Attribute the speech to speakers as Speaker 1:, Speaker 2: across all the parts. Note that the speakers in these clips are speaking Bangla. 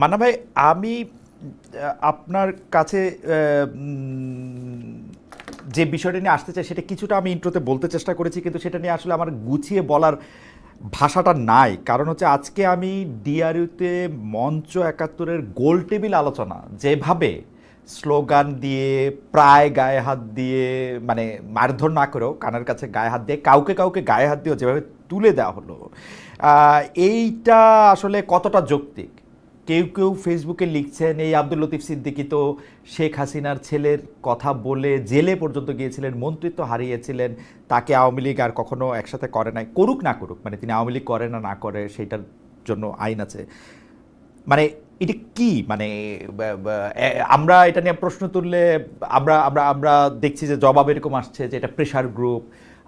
Speaker 1: মান্না ভাই, আমি আপনার কাছে যে বিষয়টা নিয়ে আসতে চাই সেটা কিছুটা আমি ইন্ট্রোতে বলতে চেষ্টা করেছি, কিন্তু সেটা নিয়ে আসলে আমার গুছিয়ে বলার ভাষাটা নাই। কারণ হচ্ছে আজকে আমি ডিআরইউতে মঞ্চ একাত্তরের গোল টেবিল আলোচনা যেভাবে স্লোগান দিয়ে, প্রায় গায়ে হাত দিয়ে, মানে মারধর না করেও কানের কাছে গায়ে হাত দিয়ে, কাউকে কাউকে গায়ে হাত দিয়েও যেভাবে তুলে দেওয়া হলো, এইটা আসলে কতটা যৌক্তিক? কেউ কেউ ফেসবুকে লিখছেন এই আব্দুল লতিফ সিদ্দিকী তো শেখ হাসিনার ছেলের কথা বলে জেলে পর্যন্ত গিয়েছিলেন, মন্ত্রিত্ব হারিয়েছিলেন, তাকে আওয়ামী লীগ আর কখনো একসাথে করে নাই। করুক না করুক, মানে তিনি আওয়ামী লীগ করে না না করে সেটার জন্য আইন আছে। মানে এটা কি, মানে আমরা এটা নিয়ে প্রশ্ন তুললে আমরা আমরা আমরা দেখছি যে জবাব এরকম আসছে যে এটা প্রেশার গ্রুপ।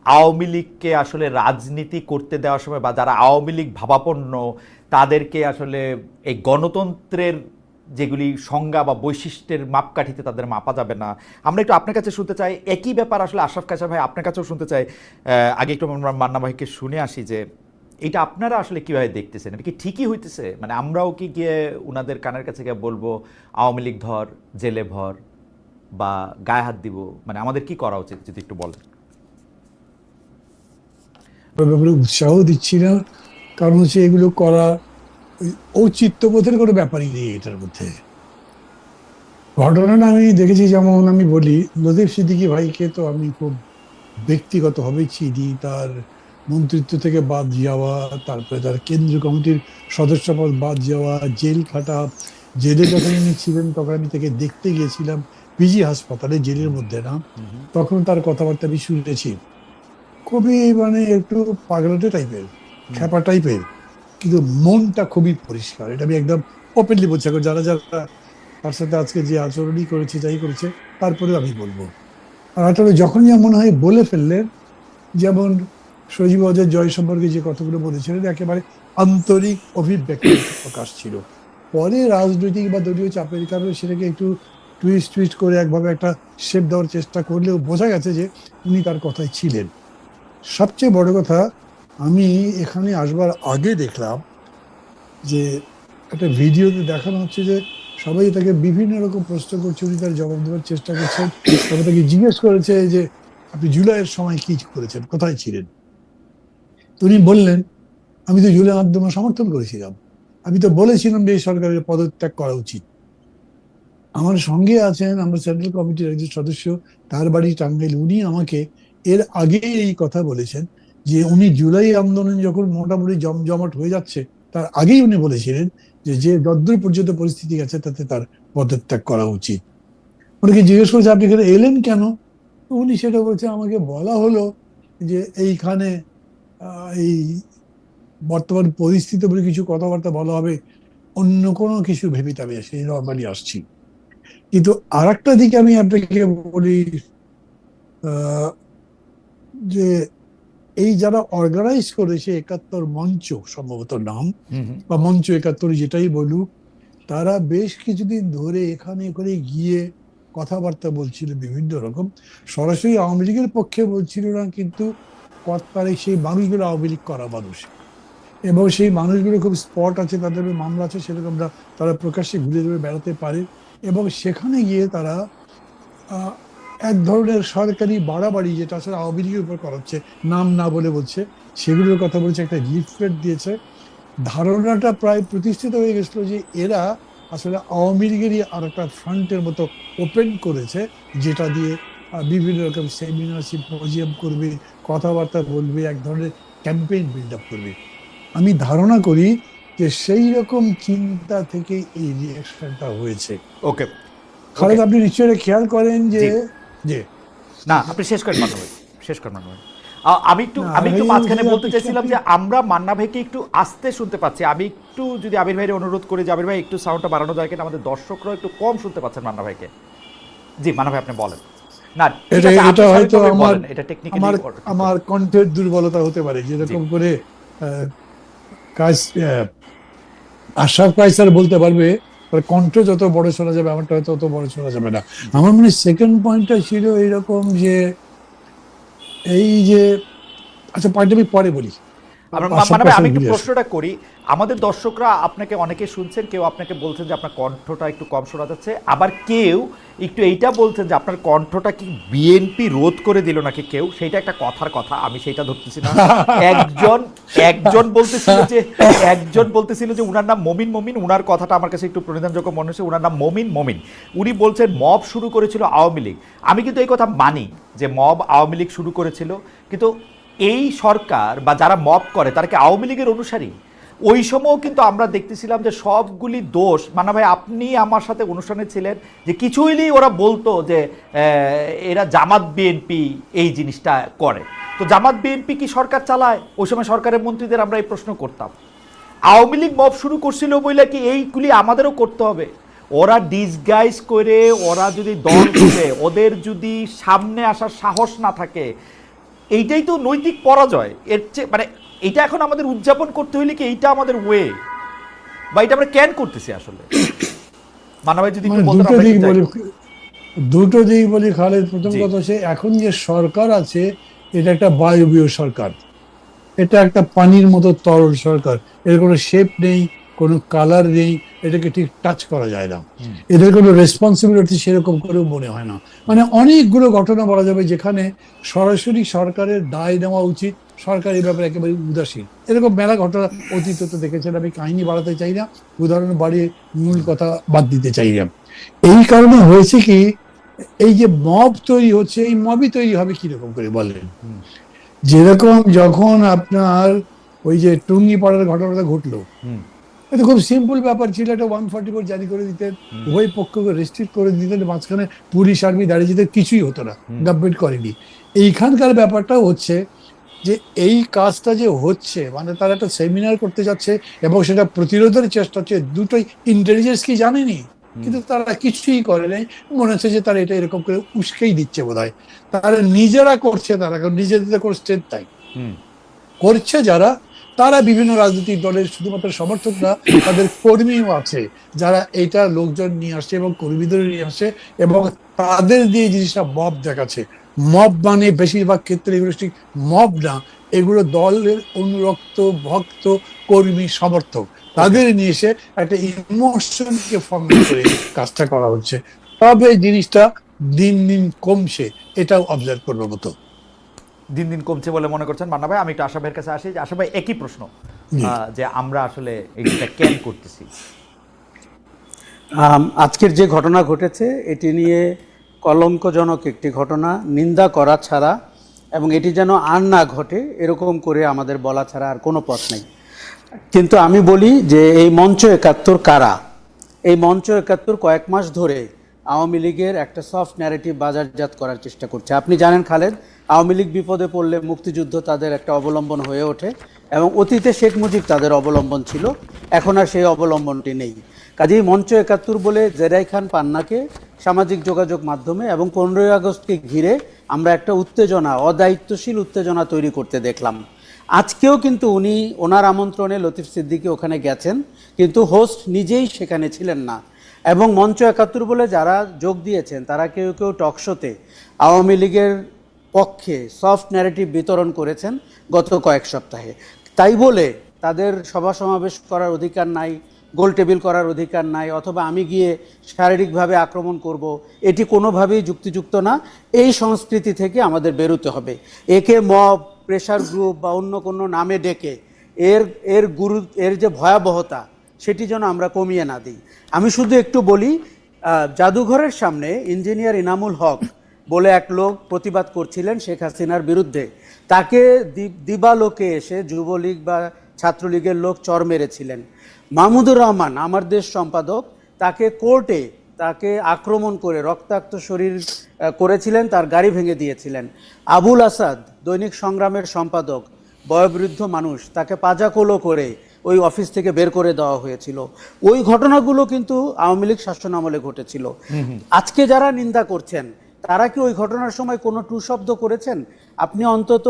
Speaker 1: আওয়ামী লীগকে আসলে রাজনীতি করতে দেওয়ার সময় বা যারা আওয়ামী লীগ ভাবাপন্ন তাদেরকে আসলে এই গণতন্ত্রের যেগুলি সংজ্ঞা বা বৈশিষ্ট্যের মাপকাঠিতে তাদের মাপা যাবে না। আমরা একটু আপনার কাছে শুনতে চাই একই ব্যাপার আসলে আশরাফ কায়সার ভাই আপনার কাছেও শুনতে চাই। আগে একটু আমরা মান্না ভাইকে শুনে আসি যে এটা আপনারা আসলে কীভাবে দেখতেছেন, এটা কি ঠিকই হইতেছে? মানে আমরাও কি গিয়ে ওনাদের কানের কাছে গিয়ে বলবো আওয়ামী লীগ ধর, জেলে ভর বা গায়ে হাত দিব? মানে আমাদের কি করা উচিত যদি একটু বলেন।
Speaker 2: ব্যাপারে উৎসাহ দিচ্ছি না, কারণ হচ্ছে এগুলো করা ঔচিত্যবোধের কোনো ব্যাপারই নেই এটার মধ্যে। ঘটনাটা আমি দেখেছি, যেমন আমি বলি, লতিফ সিদ্দিকী ভাইকে তো আমি খুব ব্যক্তিগতভাবে চিনি। তার মন্ত্রিত্ব থেকে বাদ যাওয়া, তারপরে তার কেন্দ্রীয় কমিটির সদস্যপদ বাদ যাওয়া, জেল খাটা। জেলে যখন উনি ছিলেন তখন আমি তাকে দেখতে গিয়েছিলাম পিজি হাসপাতালে, জেলের মধ্যে না। তখন তার কথাবার্তা আমি শুনেছি, খুবই মানে একটু পাগলাটে টাইপের, খ্যাপা টাইপের, কিন্তু মনটা খুবই পরিষ্কার। এটা আমি একদম ওপেনলি বলছি। এখন যারা যারা তার সাথে আজকে যে আচরণই করেছে, যাই করেছে, তারপরেও আমি বলবো। আর আসলে যখনই মনে হয় বলে ফেললেন, যেমন সজীব ওয়াজেদ জয় সম্পর্কে যে কথাগুলো বলেছিলেন, একেবারে আন্তরিক অভিব্যক্তির প্রকাশ ছিল। পরে রাজনৈতিক বা দলীয় চাপের কারণে সেটাকে একটু টুইস্ট টুইস্ট করে একভাবে একটা শেপ দেওয়ার চেষ্টা করলেও বোঝা গেছে যে উনি তার কথায় ছিলেন। সবচেয়ে বড় কথা, আমি এখানে আসবার আগে দেখলাম যে একটা ভিডিওতে দেখানো হচ্ছে যে সবাই তাকে বিভিন্ন রকম প্রশ্ন করছে, উনি তার জবাব দেওয়ার চেষ্টা করছেন। তবে তাকে জিজ্ঞেস করেছে যে আপনি জুলাইয়ের সময় কি করেছেন, কোথায় ছিলেন? উনি বললেন, আমি তো জুলাই আন্দোলন সমর্থন করেছিলাম, আমি তো বলেছিলাম যে এই সরকারের পদত্যাগ করা উচিত। আমার সঙ্গে আছেন আমরা সেন্ট্রাল কমিটির একজন সদস্য, তার বাড়ি টাঙ্গাইল। উনি আমাকে এর আগে এই কথা বলেছেন যে উনি জুলাই আন্দোলন যখন মোটামুটি জমজমাট হয়ে যাচ্ছে, তার আগেই উনি বলেছিলেন যে যে যতদূর পর্যন্ত পরিস্থিতি আছে তাতে তার পদত্যাগ করা উচিত। উনাকে জিজ্ঞেস করছে আপনি এখানে এলেন কেন? উনি সেটা বলছে, আমাকে বলা হলো যে এইখানে এই বর্তমান পরিস্থিতি বলে কিছু কথাবার্তা বলা হবে, অন্য কোনো কিছু ভেবে আমি সেই নর্মালি আসছি। কিন্তু আর একটা দিকে আমি আপনাকে বলি, যে এই যারা অর্গানাইজ করেছে একাত্তর মঞ্চ, সম্ভবত নাম, বা মঞ্চ একাত্তর যেটাই বলুক, তারা বেশ কিছুদিন ধরে এখানে করে গিয়ে কথাবার্তা বলছিল বিভিন্ন রকম। সরাসরি আওয়ামী লীগের পক্ষে বলছিল না, কিন্তু কর্তারে সেই মানুষগুলো আওয়ামী লীগ করা মানুষ, এবং সেই মানুষগুলো খুব স্পট আছে, তাদের মামলা আছে, সেরকম তারা প্রকাশ্যে ঘুরে ঘুরে বেড়াতে পারে। এবং সেখানে গিয়ে তারা এক ধরনের সরকারি বাড়াবাড়ি, যেটা আসলে আওয়ামী লীগের উপর করা হচ্ছে, নাম না বলে বলছে, সেগুলোর কথা বলছে, একটা লিফলেট দিয়েছে। ধারণাটা প্রায় প্রতিষ্ঠিত হয়ে গেছিল যে এরা আসলে আওয়ামী লীগেরই আর একটা ফ্রন্টের মতো ওপেন করেছে, যেটা দিয়ে বিভিন্ন রকম সেমিনার সিম্পোজিয়াম করবে, কথাবার্তা বলবে, এক ধরনের ক্যাম্পেইন বিল্ড আপ করবে। আমি ধারণা করি যে সেই রকম চিন্তা থেকে এই রিয়াকশনটা হয়েছে।
Speaker 1: ওকে, ওকে,
Speaker 2: খালেদ, আপনি নিশ্চয়ই খেয়াল করেন যে
Speaker 1: জি,
Speaker 2: যে
Speaker 1: না আপনি শেষ করেন মান্না ভাই, শেষ করেন মান্না ভাই।
Speaker 2: না,
Speaker 1: আমি একটু
Speaker 2: এই
Speaker 1: মাঝখানে বলতে
Speaker 2: আপনি
Speaker 1: চাইছিলাম
Speaker 2: আপনি
Speaker 1: যে আমরা মান্না ভাইকে একটু আস্তে শুনতে পাচ্ছি। আমি একটু যদি আবির ভাইয়ের অনুরোধ করি যে আবির ভাই একটু সাউন্ডটা বাড়ানো যায় কিনা, আমাদের দর্শকরাও একটু কম শুনতে পাচ্ছেন মান্না ভাইকে। জি মান্না ভাই আপনি বলেন। না ঠিক
Speaker 2: এটা
Speaker 1: আছে, আপনি
Speaker 2: এটা হয়তো
Speaker 1: স্বাভাবিকভাবে
Speaker 2: আমার
Speaker 1: বলেন, এটা টেকনিক্যালি
Speaker 2: আমার আমার কণ্ঠের দুর্বলতা হতে পারে।
Speaker 1: জি।
Speaker 2: যেরকম করে কাজ আশরাফ কায়সার বলতে পারবে তার কণ্ঠ যত বড় শোনা যাবে, আমারটা হয়তো অত বড় শোনা যাবে না।
Speaker 1: জি।
Speaker 2: আমার মনে হয় সেকেন্ড পয়েন্টটা ছিল এইরকম যে এই যে, আচ্ছা পয়েন্ট আমি পরে বলি।
Speaker 1: মানে ভাই, আমি একটু
Speaker 2: 500%
Speaker 1: প্রশ্নটা করি, আমাদের দর্শকরা আপনাকে অনেকে শুনছেন, কেউ আপনাকে বলছেন যে আপনার কণ্ঠটা একটু কম শোনা যাচ্ছে, আবার কেউ একটু এইটা বলছেন যে আপনার কণ্ঠটা কি বিএনপি রোধ করে দিল নাকি কেউ, সেইটা একটা কথার কথা, আমি সেইটা ধরতেছি না। একজন একজন বলতেছিল যে উনার নাম মমিন মমিন, উনার কথাটা আমার কাছে একটু প্রণিধানযোগ্য মনে হচ্ছে, উনার নাম মমিন মমিন, উনি বলছেন মব শুরু করেছিল আওয়ামী লীগ। আমি কিন্তু এই কথা মানি যে মব আওয়ামী লীগ শুরু করেছিল, কিন্তু এই সরকার বা যারা মব করে তারা কি আওয়ামী লীগের অনুসারী? ওই সময়ও কিন্তু আমরা দেখতেছিলাম যে সবগুলি দোষ, মানে ভাই আপনি আমার সাথে অনুষ্ঠানে ছিলেন, যে কিছুইলেই ওরা বলতো যে এরা জামাত বিএনপি এই জিনিসটা করে। তো জামাত বিএনপি কি সরকার চালায়? ওই সময় সরকারের মন্ত্রীদের আমরা এই প্রশ্ন করতাম। আওয়ামী লীগ মব শুরু করছিল বলে কি এইগুলি আমাদেরও করতে হবে? ওরা ডিসগাইজ করে, ওরা যদি দল করে, ওদের যদি সামনে আসার সাহস না থাকে, এইটাই তো নৈতিক পরাজয়। এর চেয়ে মানে এটা এখন আমাদের উদযাপন করতে হইলে কি এইটা আমাদের ওয়ে, বা এটা আমরা কেন করতেছি আসলে? মানবাই যদি একটু বলতেন,
Speaker 2: দুটো
Speaker 1: আমরা
Speaker 2: দিক
Speaker 1: একটু চাই।
Speaker 2: বলি, দুটো দিক বলি খালেদ। প্রথম
Speaker 1: জি।
Speaker 2: কথা হচ্ছে, এখন যে সরকার আছে এটা একটা বায়বীয় সরকার, এটা একটা পানির মতো তরল সরকার। এর কোনো শেপ নেই, কোনো কালার নেই, এটাকে ঠিক টাচ করা যায় না। এদের কোনো রেসপন্সিবিলিটি সেরকম করেও মনে হয় না। মানে অনেকগুলো ঘটনা বলা যাবে যেখানে সরাসরি সরকারের দায় নেওয়া উচিত, সরকার এই ব্যাপারে একেবারে উদাসীন। এরকম মেলা ঘটনা অতীতে তো দেখেছেন, আমি কাহিনী বাড়াতে চাই না, উদাহরণ বাড়িয়ে মূল কথা বাদ দিতে চাই না। এই কারণে হয়েছে কি, এই যে মব তৈরি হচ্ছে, এই মবই তৈরি হবে কিরকম করে বলেন? যেরকম যখন আপনার ওই যে টুঙ্গিপাড়ার ঘটনাটা ঘটলো, এটা খুব সিম্পল ব্যাপার ছিল, একটা 144 জারি করে দিতেন, উভয় পক্ষকে রেস্ট্রিক্ট করে দিতেন, মাঝখানে পুলিশ আর্মি দাঁড়িয়ে যেতে, কিছুই হতো না, গভর্নমেন্ট করেনি। এইখানকার ব্যাপারটা হচ্ছে যে এই কাজটা যে হচ্ছে, মানে তারা একটা সেমিনার করতে যাচ্ছে এবং সেটা প্রতিরোধের চেষ্টা হচ্ছে, দুটোই ইন্টেলিজেন্স কি জানেনি, কিন্তু তারা কিছুই করে নাই। মনে হচ্ছে যে তারা এটা এরকম করে উস্কেই দিচ্ছে বোধহয়। তারা নিজেরা করছে, তারা নিজেদের কোনো স্ট্রেংথ নাই, করছে যারা, তারা বিভিন্ন রাজনৈতিক দলের শুধুমাত্র সমর্থক না, তাদের কর্মীও আছে যারা এইটা লোকজন নিয়ে আসছে এবং কর্মীদের নিয়ে আসছে, এবং তাদের দিয়ে জিনিসটা মব দেখাচ্ছে। মব মানে বেশিরভাগ ক্ষেত্রে এগুলো ঠিক মব না, এগুলো দলের অনুরক্ত ভক্ত কর্মী সমর্থক, তাদের নিয়ে এসে একটা ইমোশনকে ফর্মেট করে কাজটা করা হচ্ছে। তবে জিনিসটা দিন দিন কমছে, এটাও অবজার্ভ করবার মতো।
Speaker 1: দিন দিন কমছে বলে মনে করছেন মান্না ভাই? আমি একটু আশা ভাইয়ের কাছে আসি, যে আশা ভাই একই প্রশ্ন, যে আমরা আসলে এইটা কেন করতেছি?
Speaker 3: আজকের যে ঘটনা ঘটেছে এটি নিয়ে কলঙ্কজনক একটি ঘটনা, নিন্দা করা ছাড়া এবং এটি যেন আর না ঘটে এরকম করে আমাদের বলা ছাড়া আর কোনো পথ নেই। কিন্তু আমি বলি যে এই মঞ্চ ৭১ কারা? এই মঞ্চ ৭১ কয়েক মাস ধরে আওয়ামী লীগের একটা সফট ন্যারেটিভ বাজারজাত করার চেষ্টা করছে। আপনি জানেন খালেদ, আওয়ামী লীগ বিপদে পড়লে মুক্তিযুদ্ধ তাদের একটা অবলম্বন হয়ে ওঠে, এবং অতীতে শেখ মুজিব তাদের অবলম্বন ছিল, এখন আর সেই অবলম্বনটি নেই। কাজেই মঞ্চ ৭১ বলে জেরাই খান পান্নাকে সামাজিক যোগাযোগ মাধ্যমে এবং 15ই আগস্টকে ঘিরে আমরা একটা উত্তেজনা, অদায়িত্বশীল উত্তেজনা তৈরি করতে দেখলাম। আজকেও কিন্তু উনি ওনার আমন্ত্রণে লতিফ সিদ্দিকী ওখানে গেছেন, কিন্তু হোস্ট নিজেই সেখানে ছিলেন না। এবং মঞ্চ ৭১ বলে যারা যোগ দিয়েছেন তারা কেউ কেউ টকশোতে আওয়ামী লীগের পক্ষে সফট ন্যারেটিভ বিতরণ করেছেন গত কয়েক সপ্তাহে। তাই বলে তাদের সভা সমাবেশ করার অধিকার নাই, গোল টেবিল করার অধিকার নাই, অথবা আমি গিয়ে শারীরিকভাবে আক্রমণ করব, এটি কোনোভাবেই যুক্তিযুক্ত না। এই সংস্কৃতি থেকে আমাদের বেরোতে হবে। একে মব, প্রেশার গ্রুপ বা অন্য কোনো নামে ডেকে এর যে ভয়াবহতা সেটি যেন আমরা কমিয়ে না দিই। আমি শুধু একটু বলি, জাদুঘরের সামনে ইঞ্জিনিয়ার ইনামুল হক বলে এক লোক প্রতিবাদ করছিলেন শেখ হাসিনার বিরুদ্ধে, তাকে দিবালোকে এসে যুবলীগ বা ছাত্রলীগের লোক চর মেরেছিলেন। মাহমুদুর রহমান আমার দেশ সম্পাদক, তাকে কোর্টে তাকে আক্রমণ করে রক্তাক্ত শরীর করেছিলেন, তার গাড়ি ভেঙে দিয়েছিলেন। আবুল আসাদ দৈনিক সংগ্রামের সম্পাদক, বয়োবৃদ্ধ মানুষ, তাকে পাজাকোলো করে ওই অফিস থেকে বের করে দেওয়া হয়েছিল। ওই ঘটনাগুলো কিন্তু আওয়ামী লীগ শাসন আমলে ঘটেছিল। আজকে যারা নিন্দা করছেন তারা কি ওই ঘটনার সময় কোনো টু শব্দ করেছেন? আপনি অন্তত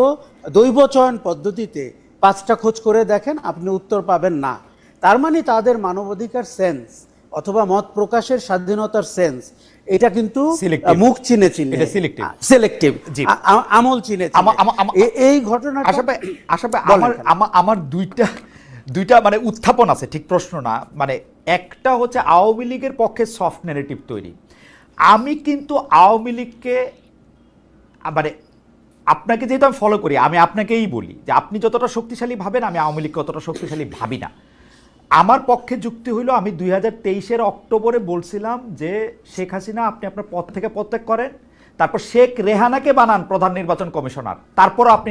Speaker 3: দৈব চয়ন পদ্ধতিতে 5টা খোঁজ করে দেখেন, আপনি উত্তর পাবেন না। তার মানে তাদের মানবাধিকার সেন্স অথবা মত প্রকাশের স্বাধীনতার সেন্স এটা কিন্তু
Speaker 1: Selective.
Speaker 3: মুখ চিনে চিনে
Speaker 1: এটা selective.
Speaker 3: সিলেক্টিভ
Speaker 1: জি।
Speaker 3: আমল চিনে এই ঘটনাটা
Speaker 1: আশা ভাই
Speaker 3: বলেন
Speaker 1: আমার দুইটা মানে উত্থাপন আছে, ঠিক প্রশ্ন না। মানে একটা হচ্ছে আওয়ামী লীগের পক্ষে সফট ন্যারেটিভ তৈরি। আমি কিন্তু আওয়ামী লীগকে মানে আপনাকে যেহেতু আমি ফলো করি, আমি আপনাকেই বলি যে আপনি যতটা শক্তিশালী ভাবেন আমি আওয়ামী লীগকে অতটা শক্তিশালী ভাবি না। আমার পক্ষে যুক্তি হইল, আমি 2023-এর অক্টোবরে বলছিলাম যে শেখ হাসিনা আপনি আপনার পদ থেকে পদত্যাগ করেন, তারপর শেখ রেহানাকে বানান প্রধান নির্বাচন কমিশনার, তারপরও আপনি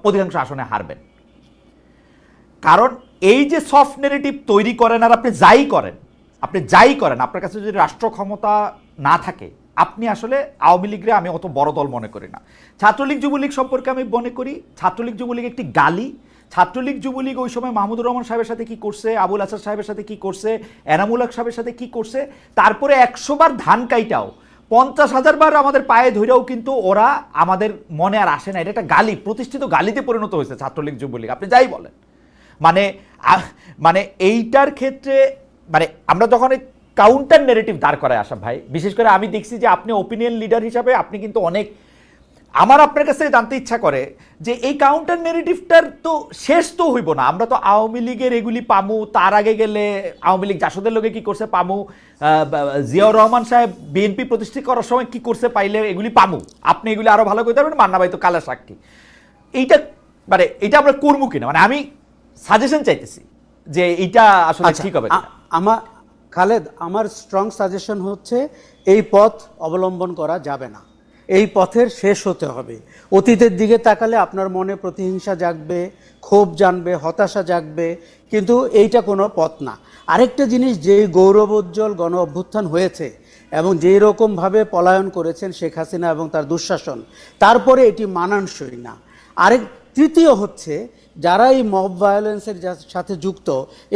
Speaker 1: অধিকাংশ আসনে হারবেন। কারণ এই যে সফট নেগেটিভ তৈরি করেন, আর আপনি যাই করেন, আপনার কাছে যদি রাষ্ট্র ক্ষমতা না থাকে, আপনি আসলে আওয়ামী লীগরে আমি অত বড় দল মনে করি না। ছাত্রলীগ যুবলীগ সম্পর্কে আমি মনে করি ছাত্রলীগ যুবলীগ একটি গালি। ছাত্রলীগ যুবলীগ ওই সময় মাহমুদুর রহমান সাহেবের সাথে কি করছে, আবুল হাসান সাহেবের সাথে কি করছে, এনামুল হক সাহেবের সাথে কি করছে, তারপরে 100 বার ধান কাইটাও 50,000 বার আমাদের পায়ে ধরেও কিন্তু ওরা আমাদের মনে আর আসে না। এটা একটা গালি, প্রতিষ্ঠিত গালিতে পরিণত হয়েছে ছাত্রলীগ যুবলীগ, আপনি যাই বলেন। মানে এইটার ক্ষেত্রে মানে আমরা যখন কাউন্টার নেগেটিভ দাঁড় করায় আসা ভাই, বিশেষ করে আমি দেখছি যে আপনি ওপিনিয়ন লিডার হিসাবে আপনি কিন্তু অনেক, আমার আপনার কাছ থেকে জানতে ইচ্ছা করে যে এই কাউন্টার নেগেটিভটার তো শেষ তো হইব না। আমরা তো আওয়ামী লীগের এগুলি পামু, তার আগে গেলে আওয়ামী লীগ জাসদের লোকে কি করছে পামু, জিয়াউর রহমান সাহেব বিএনপি প্রতিষ্ঠা করার সময় কি করছে পাইলে এগুলি পামু। আপনি এগুলি আরো ভালো করতে পারবেন, মান্না ভাই তো কালা সাক্ষী। এইটা মানে এটা আমরা করবো কিনা, মানে আমি সাজেশন চাইতেছি যে এইটা আসলে ঠিক হবে কিনা।
Speaker 3: আমার খালেদ, আমার স্ট্রং সাজেশন হচ্ছে এই পথ অবলম্বন করা যাবে না, এই পথের শেষ হতে হবে। অতীতের দিকে তাকালে আপনার মনে প্রতিহিংসা জাগবে, ক্ষোভ জানবে, হতাশা জাগবে, কিন্তু এইটা কোনো পথ না। আরেকটা জিনিস, যেই গৌরবোজ্জ্বল গণ অভ্যুত্থান হয়েছে এবং যেই রকমভাবে পলায়ন করেছেন শেখ হাসিনা এবং তার দুঃশাসন, তারপরে এটি মানানসই না। তৃতীয় হচ্ছে, যারা এই মব ভায়োলেন্সের সাথে যুক্ত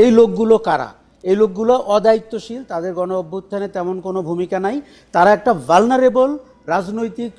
Speaker 3: এই লোকগুলো কারা? এই লোকগুলো অদায়িত্বশীল, তাদের গণ অভ্যুত্থানে তেমন কোনো ভূমিকা নাই, তারা একটা ভালনারেবল রাজনৈতিক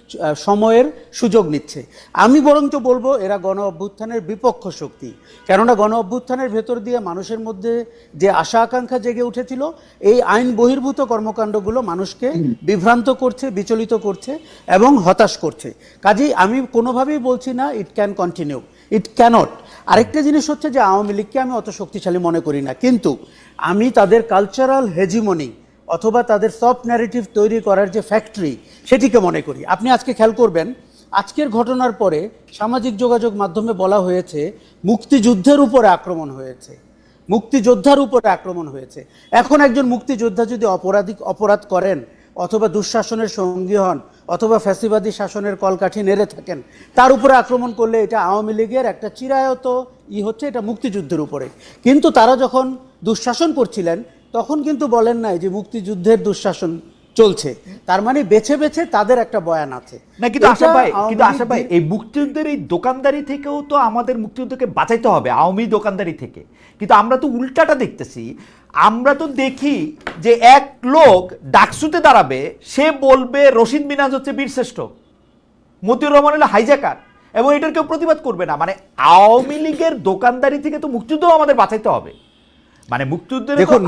Speaker 3: সময়ের সুযোগ নিচ্ছে। আমি বরঞ্চ বলবো এরা গণ অভ্যুত্থানের বিপক্ষ শক্তি। কেননা গণ অভ্যুত্থানের ভেতর দিয়ে মানুষের মধ্যে যে আশা আকাঙ্ক্ষা জেগে উঠেছিল, এই আইন বহির্ভূত কর্মকাণ্ডগুলো মানুষকে বিভ্রান্ত করছে, বিচলিত করছে এবং হতাশ করছে। কাজেই আমি কোনোভাবেই বলছি না it can continue, it can't. আরেকটা জিনিস হচ্ছে যে আওয়ামী লীগকে আমি অত শক্তিশালী মনে করি না, কিন্তু আমি তাদের কালচারাল হেজিমনি অথবা তাদের সফট ন্যারেটিভ তৈরি করার যে ফ্যাক্টরি, সেটিকে মনে করি। আপনি আজকে খেয়াল করবেন, আজকের ঘটনার পরে সামাজিক যোগাযোগ মাধ্যমে বলা হয়েছে মুক্তিযুদ্ধের উপরে আক্রমণ হয়েছে, মুক্তিযোদ্ধার উপরে আক্রমণ হয়েছে। এখন একজন মুক্তিযোদ্ধা যদি অপরাধ করেন অথবা দুঃশাসনের সঙ্গী হন অথবা ফ্যাসিবাদী শাসনের কলকাঠি নেড়ে থাকেন, তার উপরে আক্রমণ করলে এটা আওয়ামী লীগের একটা চিরায়ত হচ্ছে, এটা মুক্তিযুদ্ধের উপরে। কিন্তু তারা যখন দুঃশাসন করছিলেন তখন কিন্তু বলেন নাই যে মুক্তিযুদ্ধের দুঃশাসন চলছে, তার মানে বেছে বেছে তাদের একটা বয়ান আছে
Speaker 1: না। কিন্তু আশা ভাই এই মুক্তিযুদ্ধের এই দোকানদারি থেকেও তো আমাদের মুক্তিযুদ্ধকে বাঁচাইতে হবে, আওয়ামী দোকানদারি থেকে। কিন্তু আমরা তো উল্টাটা দেখতেছি, আমরা তো দেখি যে এক লোক ডাকসুতে দাঁড়াবে, সে বলবে রশিদ মিনাজ হচ্ছে বীরশ্রেষ্ঠ, মতিউর রহমান হলো হাইজ্যাকার, এবং এটার কেউ প্রতিবাদ করবে না। মানে আওয়ামী লীগের দোকানদারি থেকে তো মুক্তিযুদ্ধ আমাদের বাঁচাইতে হবে। মানে মুক্তিযুদ্ধের,
Speaker 3: দেখুন,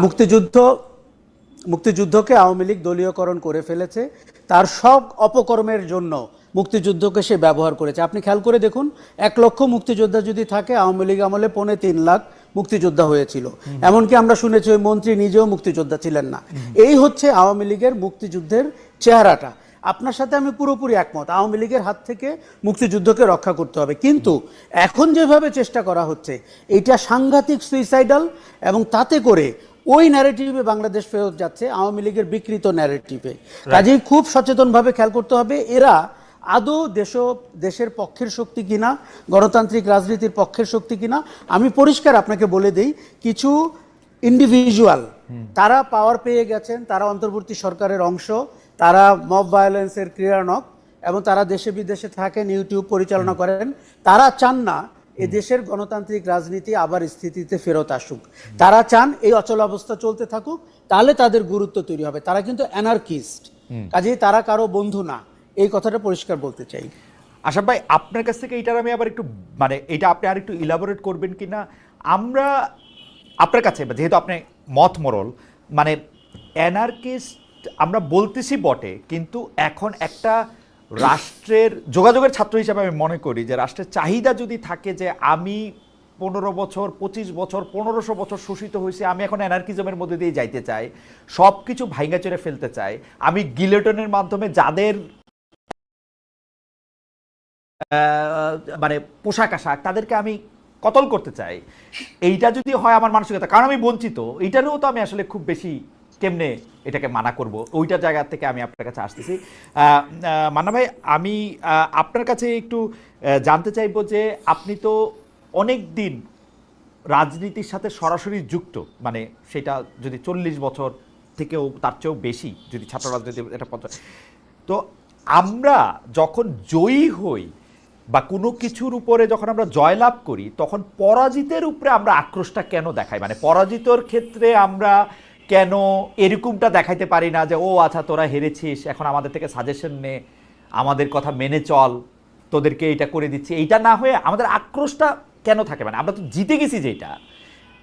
Speaker 3: মুক্তিযুদ্ধকে আওয়ামী লীগ দলীয়করণ করে ফেলেছে, তার সব অপকর্মের জন্য মুক্তিযুদ্ধকে সে ব্যবহার করেছে। আপনি খেয়াল করে দেখুন, 1 লক্ষ মুক্তিযোদ্ধা যদি থাকে, আওয়ামী লীগ আমলে 3.25 লাখ মুক্তিযোদ্ধা হয়েছিল। এমনকি আমরা শুনেছি ওই মন্ত্রী নিজেও মুক্তিযোদ্ধা ছিলেন না। এই হচ্ছে আওয়ামী লীগের মুক্তিযুদ্ধের চেহারাটা। আপনার সাথে আমি পুরোপুরি একমত, আওয়ামী লীগের হাত থেকে মুক্তিযুদ্ধকে রক্ষা করতে হবে। কিন্তু এখন যেভাবে চেষ্টা করা হচ্ছে, এটা সাংঘাতিক সুইসাইডাল, এবং তাতে করে ওই ন্যারেটিভে বাংলাদেশ ফেরত যাচ্ছে, আওয়ামী লীগের বিকৃত ন্যারেটিভে। কাজেই খুব সচেতনভাবে খেয়াল করতে হবে এরা আদৌ দেশের পক্ষের শক্তি কিনা, গণতান্ত্রিক রাজনীতির পক্ষের শক্তি কিনা। আমি পরিষ্কার আপনাকে বলে দিই, কিছু ইন্ডিভিজুয়াল তারা পাওয়ার পেয়ে গেছেন, তারা অন্তর্বর্তী সরকারের অংশ, তারা মব ভায়োলেন্সের ক্রীড়ানক, এবং তারা দেশে বিদেশে থাকেন, ইউটিউব পরিচালনা করেন। তারা চান না এই দেশের গণতান্ত্রিক রাজনীতি আবার স্থিতিতে ফেরত আসুক, তারা চান এই অচলাবস্থা চলতে থাকুক, তাহলে তাদের গুরুত্ব তৈরি হবে। তারা কিন্তু অ্যানার্কিস্ট, কাজেই তারা কারো বন্ধু না, এই কথাটা পরিষ্কার বলতে চাই।
Speaker 1: আশা ভাই আপনার কাছ থেকে এটার আমি আবার একটু মানে এটা আপনি আর একটু ইলাবোরেট করবেন কিনা। আমরা আপনার কাছে যেহেতু আপনি মত মরল, মানে অ্যানার্কিস্ট আমরা বলতেছি বটে, কিন্তু এখন একটা রাষ্ট্রের যোগাযোগের ছাত্র হিসেবে আমি মনে করি যে রাষ্ট্রের চাহিদা যদি থাকে যে আমি 15 বছর 25 বছর 1500 বছর শোষিত হয়েছে, আমি এখন অ্যানার্কিজমের মধ্যে দিয়ে যাইতে চাই, সব কিছু ভাইঙ্গা চড়ে ফেলতে চাই, আমি গিলেটনের মাধ্যমে যাদের মানে পোশাক আশাক তাদেরকে আমি কতল করতে চাই, এইটা যদি হয় আমার মানসিকতা, কারণ আমি বঞ্চিত, এইটারও তো আমি আসলে খুব বেশি কেমনে এটাকে মানা করব, ওইটা জায়গা থেকে আমি আপনার কাছে আসতেছি। মান্না ভাই, আমি আপনার কাছে একটু জানতে চাইবো যে আপনি তো অনেক দিন রাজনীতির সাথে সরাসরি যুক্ত, মানে সেটা যদি 40 বছর থেকেও তার চেয়েও বেশি যদি ছাত্র রাজনীতি এটা তো আমরা যখন জয়ী হই বা কোনো কিছুর উপরে যখন আমরা জয়লাভ করি, তখন পরাজিতের উপরে আমরা আক্রোশটা কেন দেখাই? মানে পরাজিতর ক্ষেত্রে আমরা কেন এরকমটা দেখাইতে পারি না যে ও আচ্ছা তোরা হেরেছিস, এখন আমাদের থেকে সাজেশন নে, আমাদের কথা মেনে চল, তোদেরকে এটা করে দিচ্ছি, এইটা না হয়ে আমাদের আক্রোশটা কেন থাকে? মানে আমরা তো জিতে গেছি, যেটা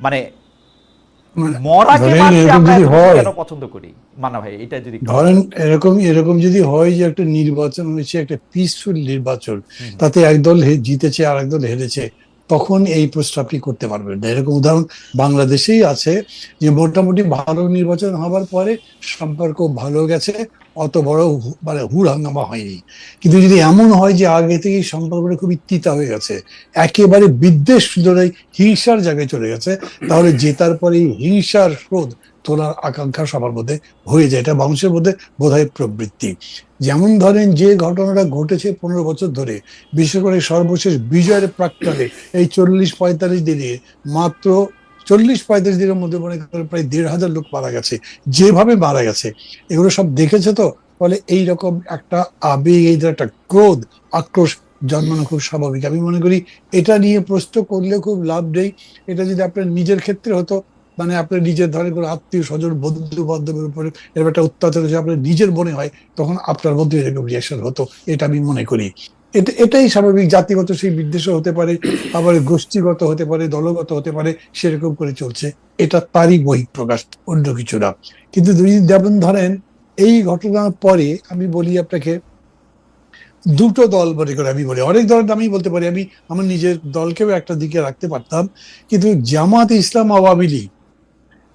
Speaker 1: মানে মরাকে মারতে আমরা কেন পছন্দ করি? মানা ভাই, এটা যদি
Speaker 2: ধরেন এরকম যদি হয় যে একটা নির্বাচন হয়েছে, একটা পিসফুল নির্বাচন, তাতে একদল জিতেছে আর একদল হেরেছে, তখন এই প্রশ্ন আপনি করতে পারবেন না। এরকম উদাহরণ বাংলাদেশেই আছে যে মোটামুটি ভালো নির্বাচন হওয়ার পরে সম্পর্ক ভালো গেছে, অত বড় মানে হুড় হাঙ্গামা হয়নি। কিন্তু যদি এমন হয় যে আগে থেকেই সম্পর্কটা খুবই তিতা হয়ে গেছে, একেবারে বিদ্বেষ ধরে হিংসার জায়গায় চলে গেছে, তাহলে জেতার পরে হিংসার শোধ তোলার আকাঙ্ক্ষা সবার মধ্যে হয়ে যায়। এটা মানুষের মধ্যে বোধহয় প্রবৃত্তি। যেমন ধরেন যে ঘটনাটা ঘটেছে 15 বছর ধরে, বিশেষ করে সর্বশেষ বিজয়ের প্রাক্কালে এই 40-45 দিনে, মাত্র 40-45 দিনের মধ্যে মনে করেন প্রায় 1,500 লোক মারা গেছে। যেভাবে মারা গেছে এগুলো সব দেখেছে, তো ফলে এইরকম একটা আবেগ, এই একটা ক্রোধ, আক্রোশ জন্মানো খুব স্বাভাবিক। আমি মনে করি এটা নিয়ে প্রশ্ন করলে খুব লাভ নেই। এটা যদি আপনার নিজের ক্ষেত্রে হতো, মানে আপনার নিজের ধরনের কোনো আত্মীয় স্বজন বন্ধু বান্ধবের উপরে এরকম একটা অত্যাচার হচ্ছে আপনার নিজের মনে হয়, তখন আপনার মধ্যে এরকম রিয়াকশন হতো, এটা আমি মনে করি। এটাই স্বাভাবিক। জাতিগত সেই বিদ্বেষও হতে পারে, আবার গোষ্ঠীগত হতে পারে, দলগত হতে পারে, সেরকম করে চলছে। এটা তারই বহিঃপ্রকাশ, অন্য কিছু না। কিন্তু যেমন ধরেন এই ঘটনার পরে আমি বলি আপনাকে, দুটো দল মনে করে আমি বলি, অনেক দলের আমি বলতে পারি, আমি আমার নিজের দলকেও একটা দিকে রাখতে পারতাম, কিন্তু জামাত ইসলাম আওয়ামী লীগ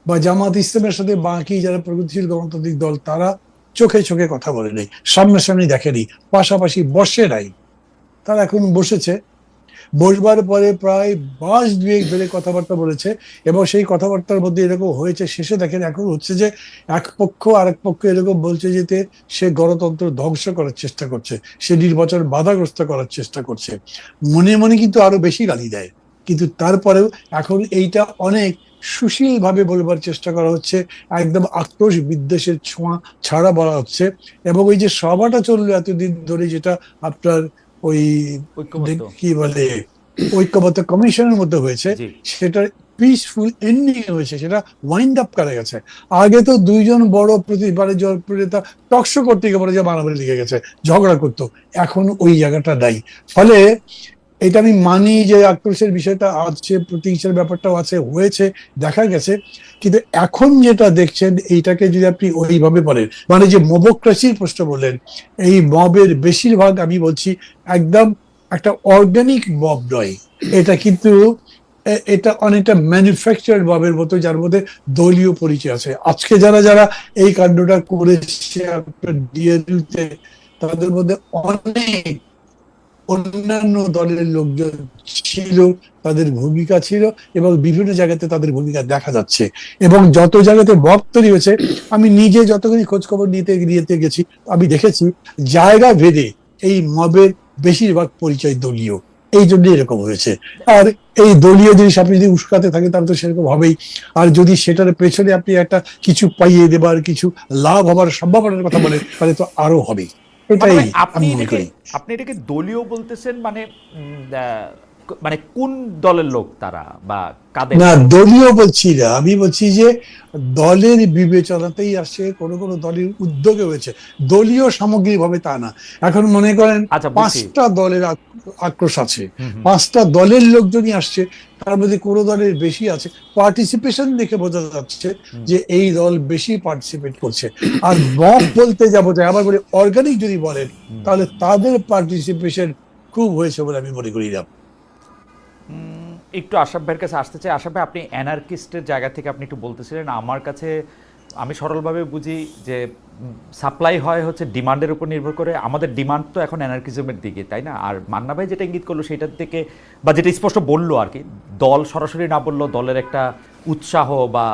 Speaker 2: বা জামাত ইসলামের সাথে বাকি যারা প্রগতিশীল গণতান্ত্রিক দল, তারা চোখে চোখে কথা বলে নেই, সামনাসামনি দেখেনি, পাশাপাশি বসে নাই। তারা এখন বসেছে, বসবার পরে প্রায় মাস 2 ধরে কথাবার্তা বলেছে, এবং সেই কথাবার্তার মধ্যে এরকম হয়েছে, শেষে দেখেন এখন হচ্ছে যে এক পক্ষ আরেক পক্ষ এরকম বলছে যে সে গণতন্ত্র ধ্বংস করার চেষ্টা করছে, সে নির্বাচন বাধাগ্রস্ত করার চেষ্টা করছে, মনে মনে কিন্তু আরো বেশি গালি দেয়। কিন্তু তারপরেও এখন এইটা অনেক সুশীল ভাবে বলবার চেষ্টা করা হচ্ছে, একদম আক্রোশ বিদ্বেষের ছোঁয়া ছাড়া বলা হচ্ছে। এবং ওই যে সভাটা চললো এতদিন ধরে, যেটা আপনার ওই কি বলে ঐক্যবদ্ধ কমিশনের মধ্যে হয়েছে, সেটা পিসফুল এন্ডিং হয়েছে, সেটা ওয়াইন্ড আপ করা গেছে। আগে তো দুইজন বড় প্রতিবারে জনপ্রিয়তা টকশো করতে গিয়ে বলে যে মারামারি লেগে গেছে, ঝগড়া করতো, এখন ওই জায়গাটা নাই। ফলে এটা আমি মানি যে আক্রোশের বিষয়টা আছে, প্রতিহিংসার ব্যাপারটাও আছে, হয়েছে, দেখা গেছে। কিন্তু এখন যেটা দেখছেন, এইটাকে যদি আপনি ওইভাবে বলেন, মানে যে মবক্রেসির প্রশ্ন বললেন, এই মবের বেশিরভাগ আমি বলছি একদম একটা অর্গানিক মব নয়, এটা কিন্তু এটা অনেকটা ম্যানুফ্যাকচার্ড মবের মতো, যার মধ্যে দলীয় পরিচয় আছে। আজকে যারা যারা এই কাণ্ডটা করেছে আপনার ডিএনইউতে, তাদের মধ্যে অনেক অন্যান্য দলের লোকজন ছিল, তাদের ভূমিকা ছিল, এবং বিভিন্ন জায়গাতে তাদের ভূমিকা দেখা যাচ্ছে। এবং যত জায়গাতে মব তৈরি হয়েছে, আমি নিজে যতখানি খোঁজ খবর নিতে গেছি, আমি দেখেছি জায়গা ভেদে এই মবের বেশিরভাগ পরিচয় দলীয়, এই জন্য এরকম হয়েছে। আর এই দলীয় জিনিস আপনি যদি উস্কাতে থাকে, তাহলে তো সেরকম হবেই। আর যদি সেটার পেছনে আপনি একটা কিছু পাইয়ে দেবার, কিছু লাভ হবার সম্ভাবনার কথা বলেন, তাহলে তো আরো হবে। এটাই আমি মনে করি।
Speaker 1: আপনি এটাকে দলীয় বলতেছেন, মানে মানে কোন দলের লোক তারা বা কাদের?
Speaker 2: না, দলীয় বলছি না, আমি বলছি যে দলের বিবেচনাতেই আসছে, কোন কোন দলের উদ্যোগে হয়েছে, দলীয় সামগ্রিকভাবে তা না। এখন মনে করেন
Speaker 1: আচ্ছা, বুঝছি।
Speaker 2: 5টা দলের আক্রোশ আছে, 5টা দলের লোকজনই আসছে, তার মধ্যে কোনো দলের বেশি আছে, পার্টিসিপেশন দেখে বোঝা যাচ্ছে যে এই দল বেশি পার্টিসিপেট করছে। আর মক বলতে যাবো, আবার বলি অর্গানিক যদি বলেন, তাহলে তাদের পার্টিসিপেশন খুব হয়েছে বলে আমি মনে করি না।
Speaker 1: একটু আশরাফ ভাইয়ের কাছে আসতে চাই। আশরাফ ভাই, আপনি অ্যানার্কিস্টের জায়গা থেকে আপনি একটু বলতেছিলেন, আমার কাছে আমি সরলভাবে বুঝি যে সাপ্লাই হয় হচ্ছে ডিমান্ডের উপর নির্ভর করে। আমাদের ডিমান্ড তো এখন অ্যানার্কিজমের দিকে, তাই না? আর মান্না ভাই যেটা ইঙ্গিত করলো সেটার থেকে, বা যেটা স্পষ্ট বললো আর কি, দল সরাসরি না বললেও দলের একটা উৎসাহ বা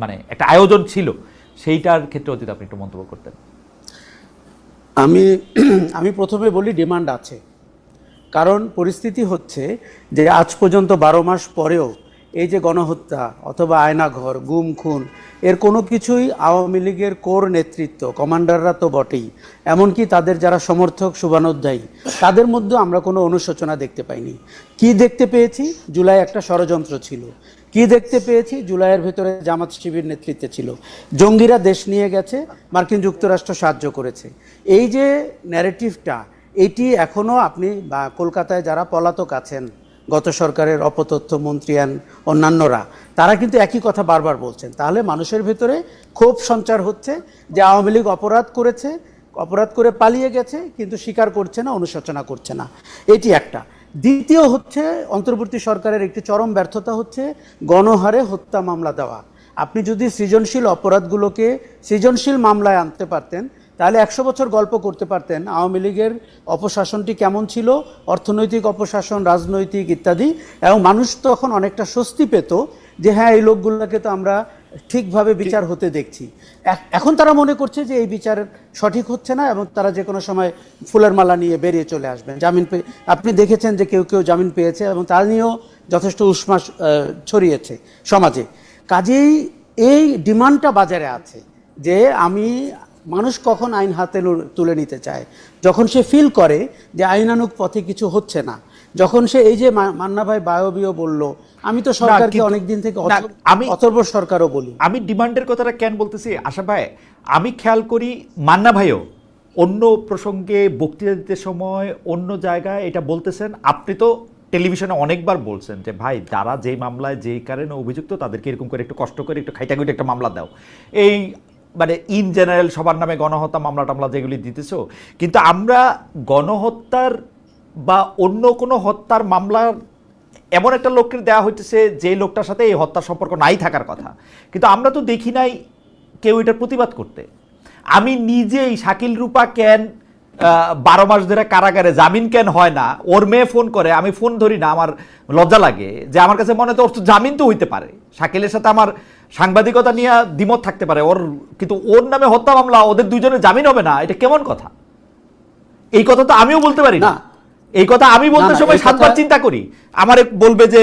Speaker 1: মানে একটা আয়োজন ছিল, সেইটার ক্ষেত্রে যদি আপনি একটু মন্তব্য করতেন।
Speaker 3: আমি প্রথমে বলি ডিমান্ড আছে, কারণ পরিস্থিতি হচ্ছে যে আজ পর্যন্ত 12 মাস পরেও এই যে গণহত্যা অথবা আয়নাঘর, গুম খুন, এর কোনো কিছুই আওয়ামী লীগের কোর নেতৃত্ব, কমান্ডাররা তো বটেই, এমনকি তাদের যারা সমর্থক শুভানুধ্যায়ী, তাদের মধ্যে আমরা কোনো অনুশোচনা দেখতে পাইনি। কি দেখতে পেয়েছি? জুলাই একটা ষড়যন্ত্র ছিল। কি দেখতে পেয়েছি? জুলাইয়ের ভেতরে জামাত শিবির নেতৃত্বে ছিল, জঙ্গিরা দেশ নিয়ে গেছে, মার্কিন যুক্তরাষ্ট্র সাহায্য করেছে। এই যে ন্যারেটিভটা, এটি এখনও আপনি বা কলকাতায় যারা পলাতক আছেন, গত সরকারের অপতথ্য মন্ত্রী অন্যান্যরা, তারা কিন্তু একই কথা বারবার বলছেন। তাহলে মানুষের ভেতরে ক্ষোভ সঞ্চার হচ্ছে যে আওয়ামী লীগ অপরাধ করেছে, অপরাধ করে পালিয়ে গেছে, কিন্তু স্বীকার করছে না, অনুশোচনা করছে না। এটি একটা। দ্বিতীয় হচ্ছে, অন্তর্বর্তী সরকারের একটি চরম ব্যর্থতা হচ্ছে গণহারে হত্যা মামলা দেওয়া। আপনি যদি সৃজনশীল অপরাধগুলোকে সৃজনশীল মামলায় আনতে পারতেন, তাহলে 100 বছর গল্প করতে পারতেন আওয়ামী লীগের অপশাসনটি কেমন ছিল, অর্থনৈতিক অপশাসন, রাজনৈতিক ইত্যাদি, এবং মানুষ তখন অনেকটা স্বস্তি পেত যে হ্যাঁ, এই লোকগুলোকে তো আমরা ঠিকভাবে বিচার হতে দেখছি। এখন তারা মনে করছে যে এই বিচার সঠিক হচ্ছে না, এবং তারা যে কোনো সময় ফুলের মালা নিয়ে বেরিয়ে চলে আসবেন। জামিন পেয়ে আপনি দেখেছেন যে কেউ কেউ জামিন পেয়েছে, এবং তা নিয়েও যথেষ্ট উষ্মা ছড়িয়েছে সমাজে। কাজেই এই ডিমান্ডটা বাজারে আছে যে মানুষ কখন আইন হাতে তুলে নিতে চায়, যখন সে ফিল করে যে আইনানুগ পথে কিছু হচ্ছে না, যখন সে এই যে মান্না ভাই বায়বীয় বলল, আমি তো সরকারকে অনেকদিন থেকে অথর্ব সরকারও বলি।
Speaker 1: আমি ডিমান্ডের কথাটা কেন বলতেছি আশরাফ ভাই, আমি খেয়াল করি মান্না ভাইও অন্য প্রসঙ্গে বক্তৃতা দিতে সময় অন্য জায়গায় এটা বলতেছেন, আপনি তো টেলিভিশনে অনেকবার বলছেন যে ভাই, যারা যেই মামলায় যেই কারণে অভিযুক্ত তাদেরকে এরকম করে একটু কষ্ট করে একটু খাইটাগুইটা একটা মামলা দাও। এই মানে ইন জেনারেল সবার নামে গণহত্যা মামলা টামলা যেগুলি দিতেছো, কিন্তু আমরা গণহত্যার বা অন্য কোনো হত্যার মামলার এমন একটা লোককে দেওয়া হইতেছে যে লোকটার সাথে এই হত্যার সম্পর্ক নাই থাকার কথা, কিন্তু আমরা তো দেখি নাই কেউ এটার প্রতিবাদ করতে। আমি নিজেই শাকিল রূপা কেন 12 মাস ধরে কারাগারে, জামিন কেন হয় না, ওর মেয়ে ফোন করে, আমি ফোন ধরি না, আমার লজ্জা লাগে, যে আমার কাছে মনে হয় ওর তো জামিন তো হইতে পারে, শাকিলের সাথে আমার সাংবাদিকতা নিয়ে দ্বিমত থাকতে পারে ওর, কিন্তু ওর নামে হত্যা মামলা, ওদের দুইজনের জামিন হবে না, এটা কেমন কথা? এই কথা তো আমিও বলতে পারি না। এই কথা আমি বলতে সময় 7 বার চিন্তা করি। আমারে বলবে যে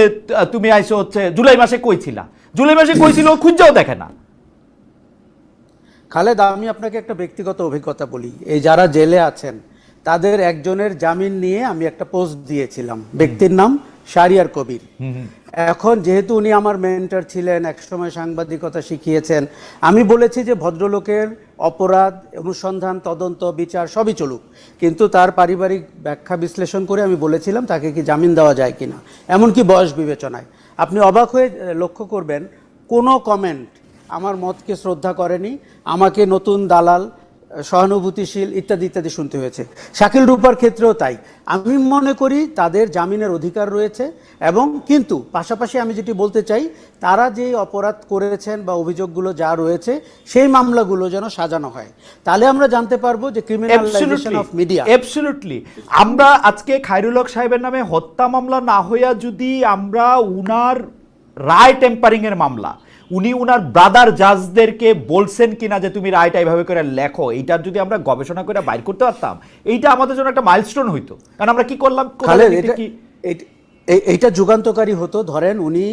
Speaker 1: তুমি আইসো হচ্ছে জুলাই মাসে কইছিলা, জুলাই মাসে কইছিল খুঁজেও দেখে না।
Speaker 3: খালেদ, আমি আপনাকে একটা ব্যক্তিগত অভিজ্ঞতা বলি। এই যারা জেলে আছেন তাদের একজনের জামিন নিয়ে আমি একটা পোস্ট দিয়েছিলাম, ব্যক্তির নাম শাহরিয়ার কবির। এখন যেহেতু উনি আমার মেন্টর ছিলেন, একসময় সাংবাদিকতা শিখিয়েছেন, আমি বলেছি যে ভদ্রলোকের অপরাধ, অনুসন্ধান, তদন্ত, বিচার সবই চলুক, কিন্তু তার পারিবারিক ব্যাখ্যা বিশ্লেষণ করে আমি বলেছিলাম তাকে কি জামিন দেওয়া যায় কিনা, এমনকি বয়স বিবেচনায়। আপনি অবাক হয়ে লক্ষ্য করবেন কোনো কমেন্ট আমার মতকে শ্রদ্ধা করেনি, আমাকে নতুন দালাল, সহানুভূতিশীল ইত্যাদি ইত্যাদি শুনতে হয়েছে। শাকিল রূপার ক্ষেত্রেও তাই। আমি মনে করি তাদের জামিনের অধিকার রয়েছে, এবং কিন্তু পাশাপাশি আমি যেটি বলতে চাই, তারা যে অপরাধ করেছেন বা অভিযোগগুলো যা রয়েছে সেই মামলাগুলো যেন সাজানো হয়, তাহলে আমরা জানতে পারবো যে ক্রিমিনালাইজেশন অফ মিডিয়া।
Speaker 1: অ্যাবসলিউটলি। আমরা আজকে খায়রুল হক সাহেবের নামে হত্যা মামলা না হইয়া যদি আমরা উনার রায় টেম্পারিং এর মামলা, উনি উনার ব্রাদার জাজদেরকে বলছেন কিনা যে তুমি রায়টা এইভাবে করে লেখো, এইটার যদি আমরা গবেষণা করে বাইর করতে পারতাম, এইটা আমাদের জন্য একটা মাইলস্টোন হইতো। কারণ আমরা কি করলাম,
Speaker 3: এইটা যুগান্তকারী হতো। ধরেন উনি,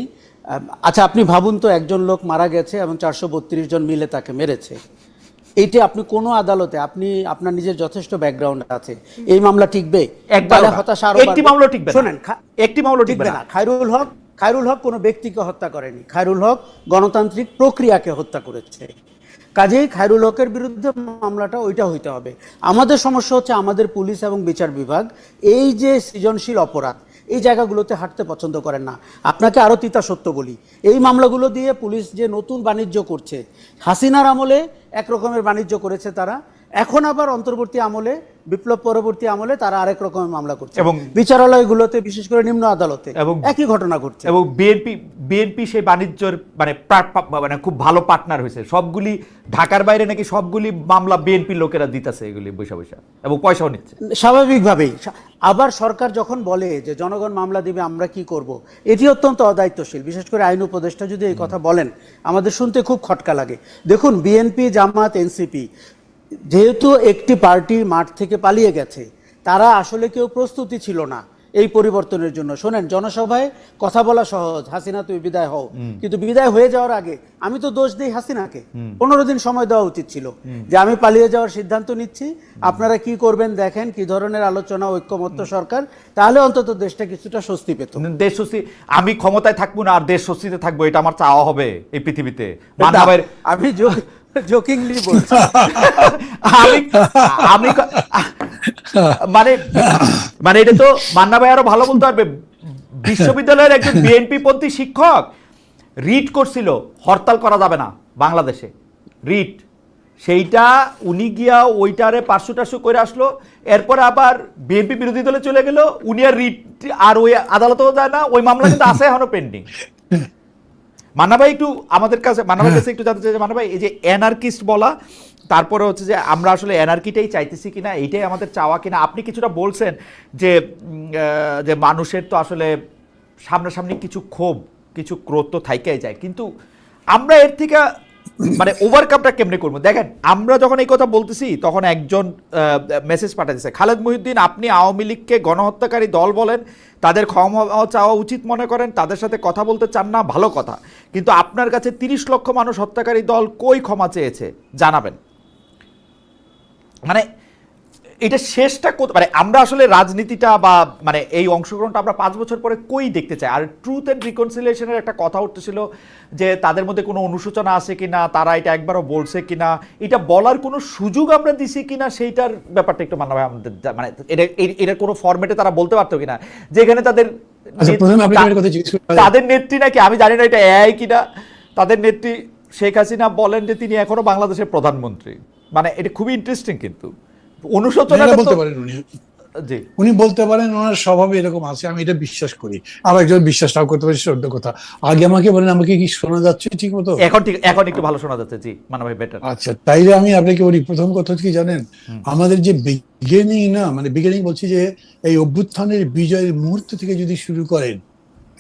Speaker 3: আচ্ছা আপনি ভাবুন তো, একজন লোক মারা গেছে এবং 432 জন মিলে তাকে মেরেছে, এইটা আপনি কোনো আদালতে, আপনি আপনার নিজের যথেষ্ট ব্যাকগ্রাউন্ড আছে, এই মামলা টিকবে?
Speaker 1: একবারও না।
Speaker 3: হতাশা আরো
Speaker 1: একটি
Speaker 3: বাড়বে।
Speaker 1: মামলা টিকবে না।
Speaker 3: শোনেন,
Speaker 1: একটি মামলা টিকবে না।
Speaker 3: খায়রুল হক কোনো ব্যক্তিকে হত্যা করেনি, খায়রুল হক গণতান্ত্রিক প্রক্রিয়াকে হত্যা করেছে। কাজেই খায়রুল হকের বিরুদ্ধে মামলাটা ওইটা হইতে হবে। আমাদের সমস্যা হচ্ছে আমাদের পুলিশ এবং বিচার বিভাগ এই যে সৃজনশীল অপরাধ, এই জায়গাগুলোতে হাঁটতে পছন্দ করেন না। আপনাকে আরও তিতা সত্য বলি, এই মামলাগুলো দিয়ে পুলিশ যে নতুন বাণিজ্য করছে, হাসিনার আমলে এক রকমের বাণিজ্য করেছে তারা, এখন আবার অন্তর্বর্তী আমলে, বিপ্লব পরবর্তী আমলে তারা আরেক রকমের মামলা করছে এবং বিচারালয়গুলোতে, বিশেষ করে নিম্ন আদালতে এবং একই ঘটনা ঘটছে।
Speaker 1: এবং বিএনপি সেই বাণিজ্যের মানে খুব ভালো পার্টনার হয়েছে। সবগুলি ঢাকার বাইরে নাকি সবগুলি মামলা বিএনপি লোকেরা দিতেছে এগুলি বৈশা বৈশা, এবং পয়সাও নিচ্ছে
Speaker 3: স্বাভাবিকভাবেই। আবার সরকার যখন বলে যে জনগণ মামলা দিবে, আমরা কি করব, এটি অত্যন্ত অদায়িত্বশীল। বিশেষ করে আইন উপদেষ্টা যদি এই কথা বলেন, আমাদের শুনতে খুব খটকা লাগে। দেখুন, বিএনপি, জামাত, এনসিপি যেহেতু একটি পার্টি মাঠ থেকে পালিয়ে গেছে, তারা আসলে কেউ প্রস্তুতি ছিল না এই পরিবর্তনের জন্য। শোনেন, জনসভায় কথা বলা সহজ, হাসিনা তুমি বিদায় হও, কিন্তু বিদায় হয়ে যাওয়ার আগে আমি তো দোষ দিই হাসিনাকে। 15 দিন সময় দেওয়া উচিত ছিল যে আমি পালিয়ে যাওয়ার সিদ্ধান্ত নিচ্ছি, আপনারা কি করবেন দেখেন, কি ধরনের আলোচনা, ঐক্যমত্য সরকার, তাহলে অন্তত দেশটা কিছুটা স্বস্তি পেত।
Speaker 1: দেশ স্বস্তি, আমি ক্ষমতায় থাকবো না আর দেশ স্বস্তিতে থাকবো, এটা আমার চাওয়া হবে এই পৃথিবীতে।
Speaker 3: আমি জোকিংলি বলছি।
Speaker 1: আমি মানে মানে এটা তো মান্না ভাই আরো ভালো বলতে পারবে। বিশ্ববিদ্যালয়ের একজন বিএনপি পন্থী শিক্ষক রিট করছিল হরতাল করা যাবে না বাংলাদেশে, রিট। সেইটা উনি গিয়া ওইটারে পার্শ্বটার্শ্ব করে আসলো, এরপরে আবার বিএনপি বিরোধী দলে চলে গেল, উনি আর রিট আর ওই আদালতেও যায় না, ওই মামলা কিন্তু আছে এখনো পেন্ডিং। মান্না ভাই একটু আমাদের কাছে, মান্না ভাইয়ের কাছে একটু জানতে চাই, মান্না ভাই এই যে অ্যানার্কিস্ট বলা, তারপরে হচ্ছে যে আমরা আসলে অ্যানার্কিটাই চাইতেছি কিনা, এইটাই আমাদের চাওয়া কিনা। আপনি কিছুটা বলছেন যে যে মানুষের তো আসলে সামনাসামনি কিছু ক্ষোভ, কিছু ক্রোধ তো থাইকাই যায়, কিন্তু আমরা এর থেকে মানে ওভারকামটা কেমনে করবো? দেখেন, আমরা যখন এই কথা বলতেছি তখন একজন মেসেজ পাঠাতেছে, খালেদ মহিউদ্দিন, আপনি আওয়ামী লীগকে গণহত্যাকারী দল বলেন, তাদের ক্ষমা চাওয়া উচিত মনে করেন, তাদের সাথে কথা বলতে চান না, ভালো কথা, কিন্তু আপনার কাছে 30 লক্ষ মানুষ হত্যাকারী দল কই ক্ষমা চেয়েছে জানাবেন। মানে এটা শেষটা মানে আমরা আসলে রাজনীতিটা বা মানে এই অংশগ্রহণটা আমরা 5 বছর পরে কই দেখতে চাই? আর ট্রুথ অ্যান্ড রিকনসিলিয়েশনের একটা কথা উঠতেছিল যে তাদের মধ্যে কোনো অনুশোচনা আছে কিনা, তারা এটা একবারও বলছে কিনা, এটা বলার কোনো সুযোগ আমরা দিছি কিনা, সেইটার ব্যাপারটা একটু মানা হয় আমাদের। মানে এটা কোনো ফরম্যাটে তারা বলতে পারতো কিনা, যেখানে তাদের নেত্রী নাকি, আমি জানি না এটা এআই কিনা, তাদের নেত্রী শেখ হাসিনা বলেন যে তিনি এখনো বাংলাদেশের প্রধানমন্ত্রী। মানে এটা খুবই ইন্টারেস্টিং। কিন্তু
Speaker 2: উনি বলতে পারেন, ওনার স্বভাবে এরকম আছে, আমি এটা বিশ্বাস করি। আর একজন বিশ্বাস নাও করতে পারি, সত্য কথা। আগে আমাকে বলেন, আমাকে কি শোনা যাচ্ছে ঠিক মতো?
Speaker 1: এখন একটু ভালো শোনা যাচ্ছে, জি মানা ভাই, বেটার।
Speaker 2: আচ্ছা, তাইলে আমি আপনাকে বলি, প্রথম কথা কি জানেন, আমাদের যে বিগিনিং, না মানে বিগিনিং বলছি যে এই অভ্যুত্থানের বিজয়ের মুহূর্ত থেকে যদি শুরু করেন,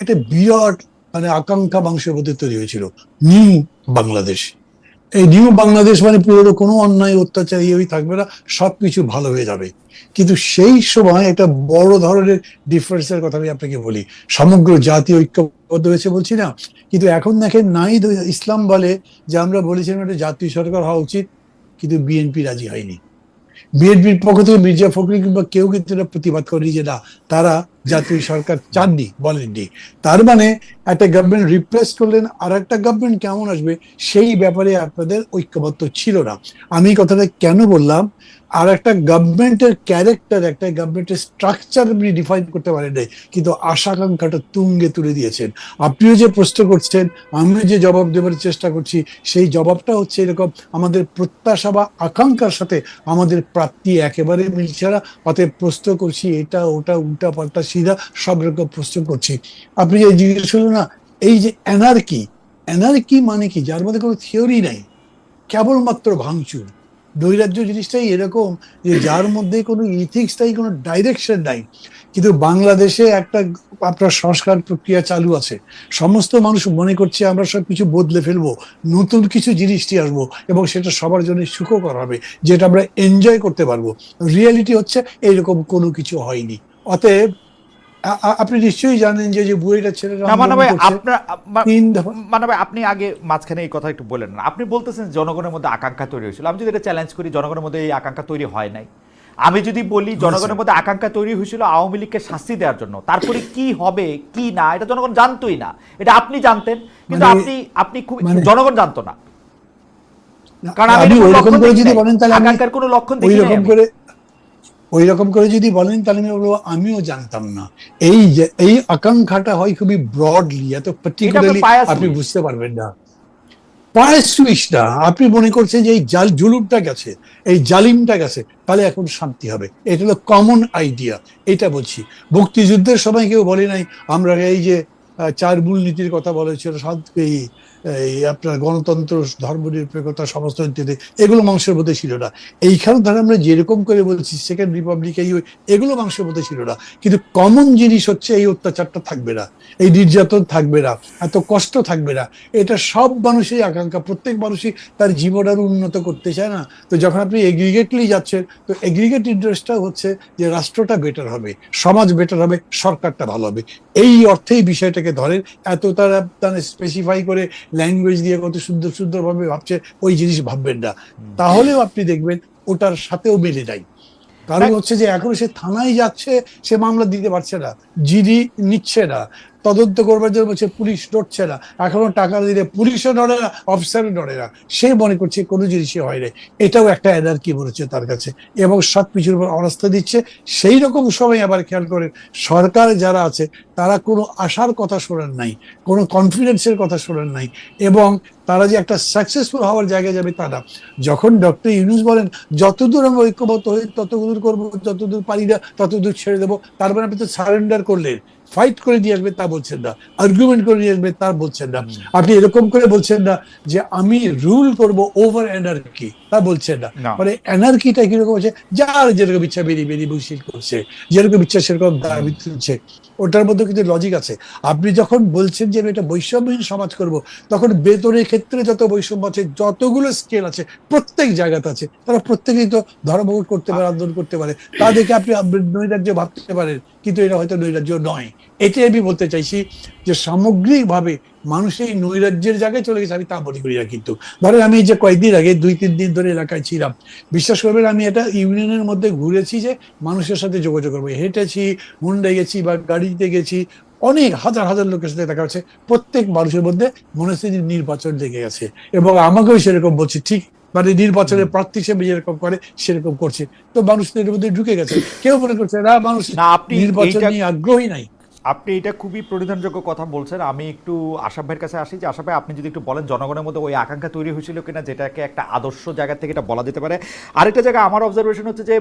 Speaker 2: একটা বিরাট মানে আকাঙ্ক্ষা মানুষের মধ্যে তৈরি হয়েছিল, নিউ বাংলাদেশ। এই নিউ বাংলাদেশ মানে পুরো কোনো অন্যায় অত্যাচার ইয়ে থাকবে না, সবকিছু ভালো হয়ে যাবে। কিন্তু সেই সময় একটা বড় ধরনের ডিফারেন্সের কথা আমি আপনাকে বলি, সমগ্র জাতীয় ঐক্যবদ্ধ হয়েছে বলছি না, কিন্তু এখন দেখেন নাহিদ ইসলাম বলে যে আমরা বলেছিলাম একটা জাতীয় সরকার হওয়া উচিত, কিন্তু বিএনপি রাজি হয়নি। বিএনপির পক্ষ থেকে মির্জা ফখরুল কিংবা কেউ কিন্তু এটা প্রতিবাদ করেনি যে না, তারা জাতীয় সরকার চাননি, বলেননি। তার মানে একটা গভর্নমেন্ট রিপ্লেস করলেন, আর একটা গভর্নমেন্ট কেমন আসবে সেই ব্যাপারে আপনাদের ঐক্যবদ্ধ ছিল না। আমি কথাটা কেন বললাম, আর একটা গভর্নমেন্টের ক্যারেক্টার, একটা গভর্নমেন্টের স্ট্রাকচার আপনি ডিফাইন করতে পারেন নাই, কিন্তু আশাকাঙ্ক্ষাটা তুঙ্গে তুলে দিয়েছেন। আপনিও যে প্রশ্ন করছেন, আমিও যে জবাব দেওয়ার চেষ্টা করছি, সেই জবাবটা হচ্ছে এরকম, আমাদের প্রত্যাশা বা আকাঙ্ক্ষার সাথে আমাদের প্রাপ্তি একেবারে মিলছে না। অতএব প্রশ্ন করছি এটা ওটা, উল্টা পাল্টা সিধা সব রকম প্রশ্ন করছি। আপনি যে জিজ্ঞেস করলেন না, এই যে এনার্কি মানে কি, যার মধ্যে কোনো থিওরি নাই, কেবলমাত্র ভাঙচুর। নৈরাজ্য জিনিসটাই এরকম যে যার মধ্যে কোনো ইথিক্স নাই, কোনো ডাইরেকশন নাই। কিন্তু বাংলাদেশে একটা আপনার সংস্কার প্রক্রিয়া চালু আছে, সমস্ত মানুষ মনে করছে আমরা সবকিছু বদলে ফেলবো, নতুন কিছু জিনিস নিয়ে আসবো এবং সেটা সবার জন্য সুখকর হবে, যেটা আমরা এনজয় করতে পারবো। রিয়েলিটি হচ্ছে এইরকম কোনো কিছু হয়নি। অতএব আপনি নিশ্চয়ই জানেন যে যে বুয়েটের ছেলেরা
Speaker 1: না মানে
Speaker 2: আন্দোলন
Speaker 1: ভাই
Speaker 2: করছে
Speaker 1: আপনার
Speaker 2: 3 দফা।
Speaker 1: মানে ভাই আপনি আগে মাঝখানে এই কথা একটু বলেন না। আপনি বলতেছেন জনগণের মধ্যে আকাঙ্ক্ষা তৈরি হয়েছিল। আমি যদি এটা চ্যালেঞ্জ করি, জনগণের মধ্যে এই আকাঙ্ক্ষা তৈরি হয় নাই। আমি যদি বলি জনগণের মধ্যে আকাঙ্ক্ষা তৈরি হয়েছিল আওয়ামী লীগকে শাস্তি দেওয়ার জন্য, তারপরে কি হবে কি না এটা জনগণ জানতোই না। এটা আপনি জানতেন, কিন্তু
Speaker 2: মানে-
Speaker 1: আপনি খুব
Speaker 2: মানে-
Speaker 1: জনগণ জানতো না, কারণ আমি
Speaker 2: আপনি
Speaker 1: এটার কোনো
Speaker 2: ওইরকম
Speaker 1: লক্ষণ
Speaker 2: করে
Speaker 1: দেখি
Speaker 2: যদি
Speaker 1: নাই।
Speaker 2: বলেন তাহলে আমি
Speaker 1: আকাঙ্ক্ষার কোনো লক্ষণ দেখি নাই
Speaker 2: ওইরকম
Speaker 1: আমি।
Speaker 2: করে ওইরকম করে যদি বলেন তাহলে আমি বলবো আমিও জানতাম না। এই যে এই আকাঙ্ক্ষাটা হয় খুবই ব্রডলি, এত পার্টিকুলারলি
Speaker 1: bias
Speaker 2: আপনি
Speaker 1: wish।
Speaker 2: বুঝতে পারবেন না। পায়ের সুইচটা আপনি মনে করছেন যে এই জুলুমটা গেছে, এই জালিমটা গেছে, তাহলে এখন শান্তি হবে। এটা হলো কমন আইডিয়া। এটা বলছি, মুক্তিযুদ্ধের সময় কেউ বলে নাই আমরা এই যে 4 মূলনীতির কথা বলেছিল, এই এই আপনার গণতন্ত্র, ধর্মনিরপেক্ষতা, সমাজতন্ত্র, এগুলো মানুষের মধ্যে ছিল না। এইখানে ধর আমরা যেরকম করে বলছি সেকেন্ড রিপাবলিক, এগুলো মানুষের মধ্যে ছিল না। কিন্তু কমন জিনিস হচ্ছে এই অত্যাচারটা থাকবে না, এই নির্যাতন থাকবে না, এত কষ্ট থাকবে না। এটা সব মানুষেরই আকাঙ্ক্ষা। প্রত্যেক মানুষই তার জীবন আরো উন্নত করতে চায় না? তো যখন আপনি এগ্রিগেটলি যাচ্ছেন, তো এগ্রিগেট ইন্টারেস্টটা হচ্ছে যে রাষ্ট্রটা বেটার হবে, সমাজ বেটার হবে, সরকারটা ভালো হবে। এই অর্থেই বিষয়টাকে ধরেন। এত তারা স্পেসিফাই করে ল্যাঙ্গুয়েজ দিয়ে কত সুন্দর সুন্দর ভাবে ভাবছে, ওই জিনিস ভাববেন না। তাহলেও আপনি দেখবেন ওটার সাথেও মেলে যায়। কারণ হচ্ছে যে এখন সে থানায় যাচ্ছে, সে মামলা দিতে পারছে না, জিডি নিচ্ছে না, তদন্ত করবার জন্য বলছে পুলিশ ডরছে না, এখনো টাকা দিলে পুলিশও ডরে না, অফিসারও ডরে না। সে মনে করছে কোনো জিনিসই হয় না। এটাও একটা এনার্কি মনে তার কাছে, এবং সবকিছুর উপর অনাস্থা দিচ্ছে। সেই রকম সময় আবার খেয়াল করেন, সরকার যারা আছে তারা কোনো আশার কথা শোনেন নাই, কোনো কনফিডেন্সের কথা শোনেন নাই, এবং তারা যে একটা সাকসেসফুল হওয়ার জায়গায় যাবে তা না। যখন ডক্টর ইউনূস বলেন যতদূর আমরা ঐক্যবদ্ধ হই ততদূর করবো, যতদূর পারি না ততদূর ছেড়ে দেবো, তার মানে আপনি তো সারেন্ডার করলেন। ফাইট করে দিয়ে আসবে তা বলছেন না, আর্গুমেন্ট করে নিয়ে আসবে তা বলছেন না। আপনি এরকম করে বলছেন না যে আমি রুল করব ওভার এনার্কি, তা বলছেন না। মানে এনার্কিটা কিরকম হচ্ছে, যার যেরকম ইচ্ছা বেরিয়ে বেরিয়ে বসিল করছে, যেরকম ইচ্ছা সেরকম দাবি তুলছে। ওটার মধ্যে কিন্তু লজিক আছে। আপনি যখন বলছেন যে আমি এটা বৈষম্যহীন সমাজ করব, তখন বেতনের ক্ষেত্রে যত বৈষম্য আছে, যতগুলো স্কেল আছে, প্রত্যেক জায়গাতে আছে। তারা প্রত্যেকেই তো ধর্মঘট করতে পারে, আন্দোলন করতে পারে, তা দেখে আপনি নৈরাজ্য ভাবতে পারেন, কিন্তু এটা হয়তো নৈরাজ্য নয়। এটাই আমি বলতে চাইছি যে সামগ্রিকভাবে মানুষ এই নৈরাজ্যের জায়গায় চলে গেছে, আমি তা মনে করি না। কিন্তু ধরেন আমি যে কয়েকদিন আগে 2-3 দিন ধরে এলাকায় ছিলাম, বিশ্বাস করবেন আমি এটা ইউনিয়নের মধ্যে ঘুরেছি, যে মানুষের সাথে যোগাযোগ করবো, হেঁটেছি, হুন্ডায় গেছি বা গাড়িতে গেছি, অনেক হাজার হাজার লোকের সাথে দেখা হচ্ছে। প্রত্যেক মানুষের মধ্যে মনে হচ্ছে যে নির্বাচন লেগে গেছে, এবং আমাকেও সেরকম বলছে, ঠিক মানে নির্বাচনের প্রার্থী হিসেবে যেরকম করে সেরকম করছে। তো মানুষ এর মধ্যে ঢুকে গেছে, কেউ মনে করছে না মানুষ নির্বাচন নিয়ে আগ্রহী নাই।
Speaker 1: আপনি এটা খুবই পরিধানযোগ্য কথা বলছেন। আমি একটু আশাফ ভাইয়ের কাছে আসি, যে আশাফ ভাই আপনি যদি একটু বলেন জনগণের মধ্যে ওই আকাঙ্ক্ষা তৈরি হয়েছিল কিনা, যেটাকে একটা আদর্শ জায়গা থেকে এটা বলা যেতে পারে। আরেকটা জায়গা আমার অবজারভেশন হচ্ছে যে